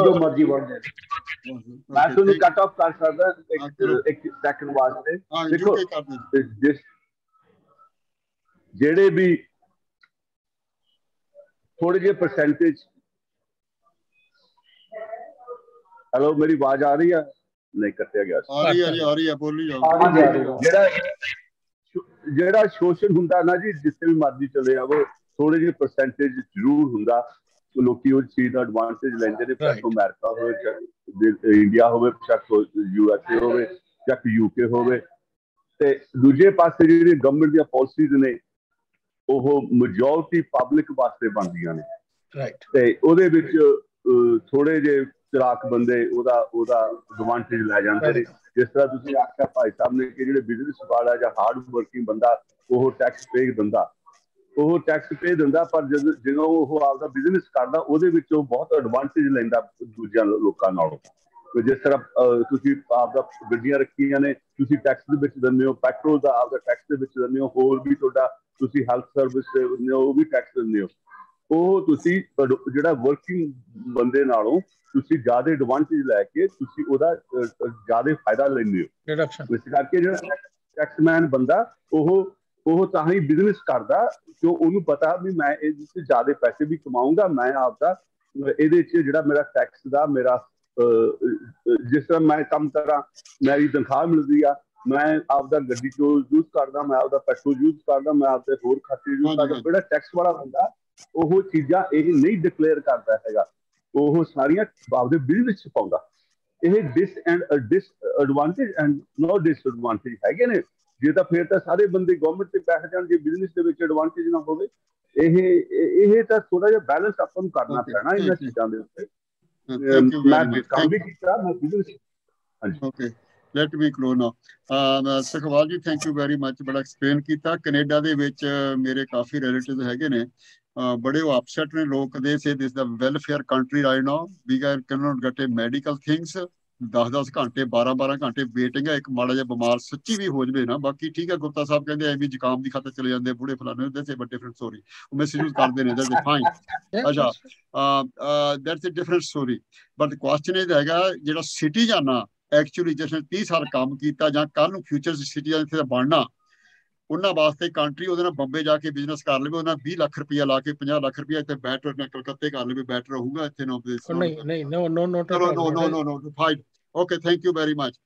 ਜੋ ਮਰਜ਼ੀ ਵਰਡ ਹੈ। ਮੈਂ ਤੁਹਾਨੂੰ ਕੱਟ ਆਫ ਕਰ ਸਕਦਾ ਇੱਕ ਸੈਕਿੰਡ ਵਾਸਤੇ। ਦੇਖੋ ਜਿਹੜੇ ਵੀ ਥੋੜੇ ਜਿਹੇ ਪਰਸੈਂਟੇਜ, ਹੈਲੋ ਮੇਰੀ ਆਵਾਜ਼ ਆ ਰਹੀ ਹੈ? ਨਹੀਂ, ਕੱਟਿਆ ਗਿਆ। ਆ ਰਹੀ ਹੈ ਬੋਲੀ ਜਾਓ। ਜਿਹੜਾ ਸ਼ੋਸ਼ਣ ਹੁੰਦਾ ਨਾ ਜੀ, ਜਿੱਥੇ ਵੀ ਮਰਜ਼ੀ ਚਲੇ ਜਾਵੋ, ਥੋੜੇ ਜਿਹੇ ਪਰਸੈਂਟੇਜ ਜ਼ਰੂਰ ਹੁੰਦਾ। ਲੋਕੀ ਉਹ ਚੀਜ਼ ਦਾ ਐਡਵਾਂਟੇਜ ਲੈਂਦੇ ਨੇ, ਚਾਹੇ ਅਮਰੀਕਾ ਹੋਵੇ, ਚਾਹੇ ਇੰਡੀਆ ਹੋਵੇ, ਚਾਹੇ USA ਹੋਵੇ, ਚਾਹੇ UK ਹੋਵੇ। ਤੇ ਦੂਜੇ ਪਾਸੇ ਜਿਹੜੀ ਗਵਰਨਮੈਂਟ ਦੀਆਂ ਪਾਲਿਸੀਜ਼ ਨੇ ਉਹ ਮੈਜੋਰਟੀ ਪਬਲਿਕ ਵਾਸਤੇ ਬਣਦੀਆਂ ਨੇ, ਤੇ ਉਹਦੇ ਵਿੱਚ ਥੋੜੇ ਜਿਹੇ ਚਲਾਕ ਬੰਦੇ ਉਹਦਾ ਐਡਵਾਂਟੇਜ ਲੈ ਜਾਂਦੇ ਨੇ। ਜਿਸ ਤਰ੍ਹਾਂ ਤੁਸੀਂ ਆਖਿਆ ਭਾਈ ਸਾਹਿਬ ਨੇ ਕਿ ਜਿਹੜੇ ਬਿਜ਼ਨਸ ਵਾਲਾ ਜਾਂ ਹਾਰਡ ਵਰਕਿੰਗ ਬੰਦਾ ਉਹ ਟੈਕਸ ਪੇ ਦਿੰਦਾ, ਪਰ ਜਦੋਂ ਉਹ ਆਪਦਾ ਬਿਜ਼ਨਸ ਕਰਦਾ ਉਹਦੇ ਵਿੱਚ ਉਹ ਬਹੁਤ ਐਡਵਾਂਟੇਜ ਲੈਂਦਾ ਦੂਜਿਆਂ ਲੋਕਾਂ ਨਾਲੋਂ। ਜਿਸ ਤਰ੍ਹਾਂ ਤੁਸੀਂ ਆਪਦਾ ਗੱਡੀਆਂ ਰੱਖੀਆਂ ਨੇ, ਤੁਸੀਂ ਟੈਕਸ ਦੇ ਵਿੱਚ ਦਿੰਦੇ ਹੋ, ਪੈਟਰੋਲ ਦਾ ਆਪਦਾ ਟੈਕਸ ਦੇ ਵਿੱਚ ਦਿੰਦੇ ਹੋ, ਹੋਰ ਵੀ ਤੁਹਾਡਾ ਤੁਸੀਂ ਹੈਲਥ ਸਰਵਿਸ ਦੇ ਦਿੰਦੇ ਹੋ, ਉਹ ਵੀ ਟੈਕਸ ਦਿੰਦੇ ਹੋ। ਉਹ ਤੁਸੀਂ ਜਿਹੜਾ ਵਰਕਿੰਗ ਬੰਦੇ ਨਾਲੋਂ ਤੁਸੀਂ ਜ਼ਿਆਦਾ ਐਡਵਾਂਟੇਜ ਲੈ ਕੇ ਤੁਸੀਂ ਉਹਦਾ ਜ਼ਿਆਦਾ ਫਾਇਦਾ ਲੈਂਦੇ ਹੋ। ਇਸ ਕਰਕੇ ਜਿਹੜਾ ਟੈਕਸਮੈਨ ਬੰਦਾ ਉਹ ਤਾਂ ਹੀ ਬਿਜ਼ਨਸ ਕਰਦਾ ਕਿਉਂ ਉਹਨੂੰ ਪਤਾ ਵੀ ਮੈਂ ਇਹਦੇ 'ਚ ਜ਼ਿਆਦਾ ਪੈਸੇ ਵੀ ਕਮਾਊਂਗਾ, ਮੈਂ ਆਪਦਾ ਇਹਦੇ 'ਚ ਜਿਹੜਾ ਮੇਰਾ ਟੈਕਸ ਦਾ ਮੇਰਾ ਜਿਸ ਤਰ੍ਹਾਂ ਮੈਂ ਕੰਮ ਕਰਾਂ, ਮੇਰੀ ਤਨਖਾਹ ਮਿਲਦੀ ਆ, ਮੈਂ ਆਪਦਾ ਗੱਡੀ ਚੋਂ ਯੂਜ਼ ਕਰਦਾ, ਮੈਂ ਆਪਦਾ ਪੈਟਰੋਲ ਯੂਜ਼ ਕਰਦਾ, ਮੈਂ ਆਪਦੇ ਹੋਰ ਖਾਤੇ ਯੂਜ਼ ਕਰਦਾ। ਜਿਹੜਾ ਟੈਕਸ ਵਾਲਾ ਬੰਦਾ ਉਹ ਚੀਜ਼ਾਂ ਇਹ ਨਹੀਂ ਡਿਕਲੇਅਰ ਕਰਦਾ ਹੈਗਾ, ਉਹ ਸਾਰੀਆਂ ਆਪਦੇ ਬਿੱਲ ਵਿੱਚ ਪਾਉਂਦਾ। ਇਹ ਡਿਸਐਡਵਾਂਟੇਜ ਐਂਡ ਨੋ ਡਿਸਐਡਵਾਂਟੇਜ ਹੈਗੇ ਨੇ। ਜੇ ਤਾਂ ਫਿਰ ਤਾਂ ਸਾਰੇ ਬੰਦੇ ਗਵਰਨਮੈਂਟ ਤੇ ਬੈਠ ਜਾਣ, ਜੇ ਬਿਜ਼ਨਸ ਦੇ ਵਿੱਚ ਐਡਵਾਂਟੇਜ ਨਾ ਹੋਵੇ। ਇਹ ਤਾਂ ਥੋੜਾ ਜਿਹਾ ਬੈਲੈਂਸ ਆਪਾਂ ਨੂੰ ਕਰਨਾ ਪੈਣਾ ਇਹਨਾਂ ਚੀਜ਼ਾਂ ਦੇ ਉੱਤੇ। ਮੈਂ ਕੰਮ ਵੀ ਕੀਤਾ, ਮੈਂ ਬਿਜ਼ਨਸ। ਹਾਂਜੀ, ਓਕੇ, ਲੈਟ ਮੀ ਕਲੋਜ਼ ਨਾਓ। ਸੁਖਵਾਲ ਜੀ, ਥੈਂਕ ਯੂ ਵੈਰੀ ਮਚ, ਬੜਾ ਐਕਸਪਲੇਨ ਕੀਤਾ। ਕੈਨੇਡਾ ਦੇ ਵਿੱਚ ਮੇਰੇ ਕਾਫੀ ਰਿਲੇਟਿਵ ਹੈਗੇ ਨੇ, ਬੜੇ ਉਹ ਅਪਸੈਟ ਨੇ ਲੋਕ ਦੇ ਸੇ ਦਿਸ ਦਾ welfare country right now, we can not get medical things. 10-10 ਘੰਟੇ 12-12 ਘੰਟੇ ਵੇਟਿੰਗ ਹੈ। ਇੱਕ ਮਾੜਾ ਜਿਹਾ ਬਿਮਾਰ ਸੱਚੀ ਵੀ ਹੋ ਜਾਵੇ ਨਾ, ਬਾਕੀ ਠੀਕ ਹੈ, ਗੁਪਤਾ ਸਾਹਿਬ ਕਹਿੰਦੇ ਐਵੇਂ ਜ਼ੁਕਾਮ ਦੀ ਖਾਤਰ ਚਲੇ ਜਾਂਦੇ ਬੁੜੇ ਫਲਾਣੇ, ਦੈਟਸ ਅ ਡਿਫਰੈਂਟ ਸਟੋਰੀ, ਉਹ ਮਿਸਯੂਜ਼ ਕਰਦੇ ਨੇ, ਦੈਟਸ ਫਾਈਨ। ਅੱਛਾ, that's a different story. But question ਇਹ ਹੈਗਾ, ਜਿਹੜਾ ਸਿਟੀਜ਼ਨ ਆ ਐਕਚੁਅਲੀ ਜਿਸ ਨੇ 30 ਸਾਲ ਕੰਮ ਕੀਤਾ ਜਾਂ ਕੱਲ੍ਹ ਨੂੰ ਫਿਊਚਰ ਸਿਟੀਜ਼ਨ ਇੱਥੇ ਦਾ ਬਣਨਾ, ਉਹਨਾਂ ਵਾਸਤੇ ਕੰਟਰੀ ਉਹਦੇ ਨਾਲ ਬੰਬੇ ਜਾ ਕੇ ਬਿਜ਼ਨਸ ਕਰ ਲਵੇ, ਉਹਨਾਂ 20 ਲੱਖ ਰੁਪਇਆ ਲਾ ਕੇ 50 ਲੱਖ ਰੁਪਇਆ ਇੱਥੇ ਬੈਟਰ ਕਲਕੱਤੇ ਕਰ ਲਵੇ, ਬੈਟਰ ਰਹੂਗਾ ਇੱਥੇ। No, fine, okay, thank you very much.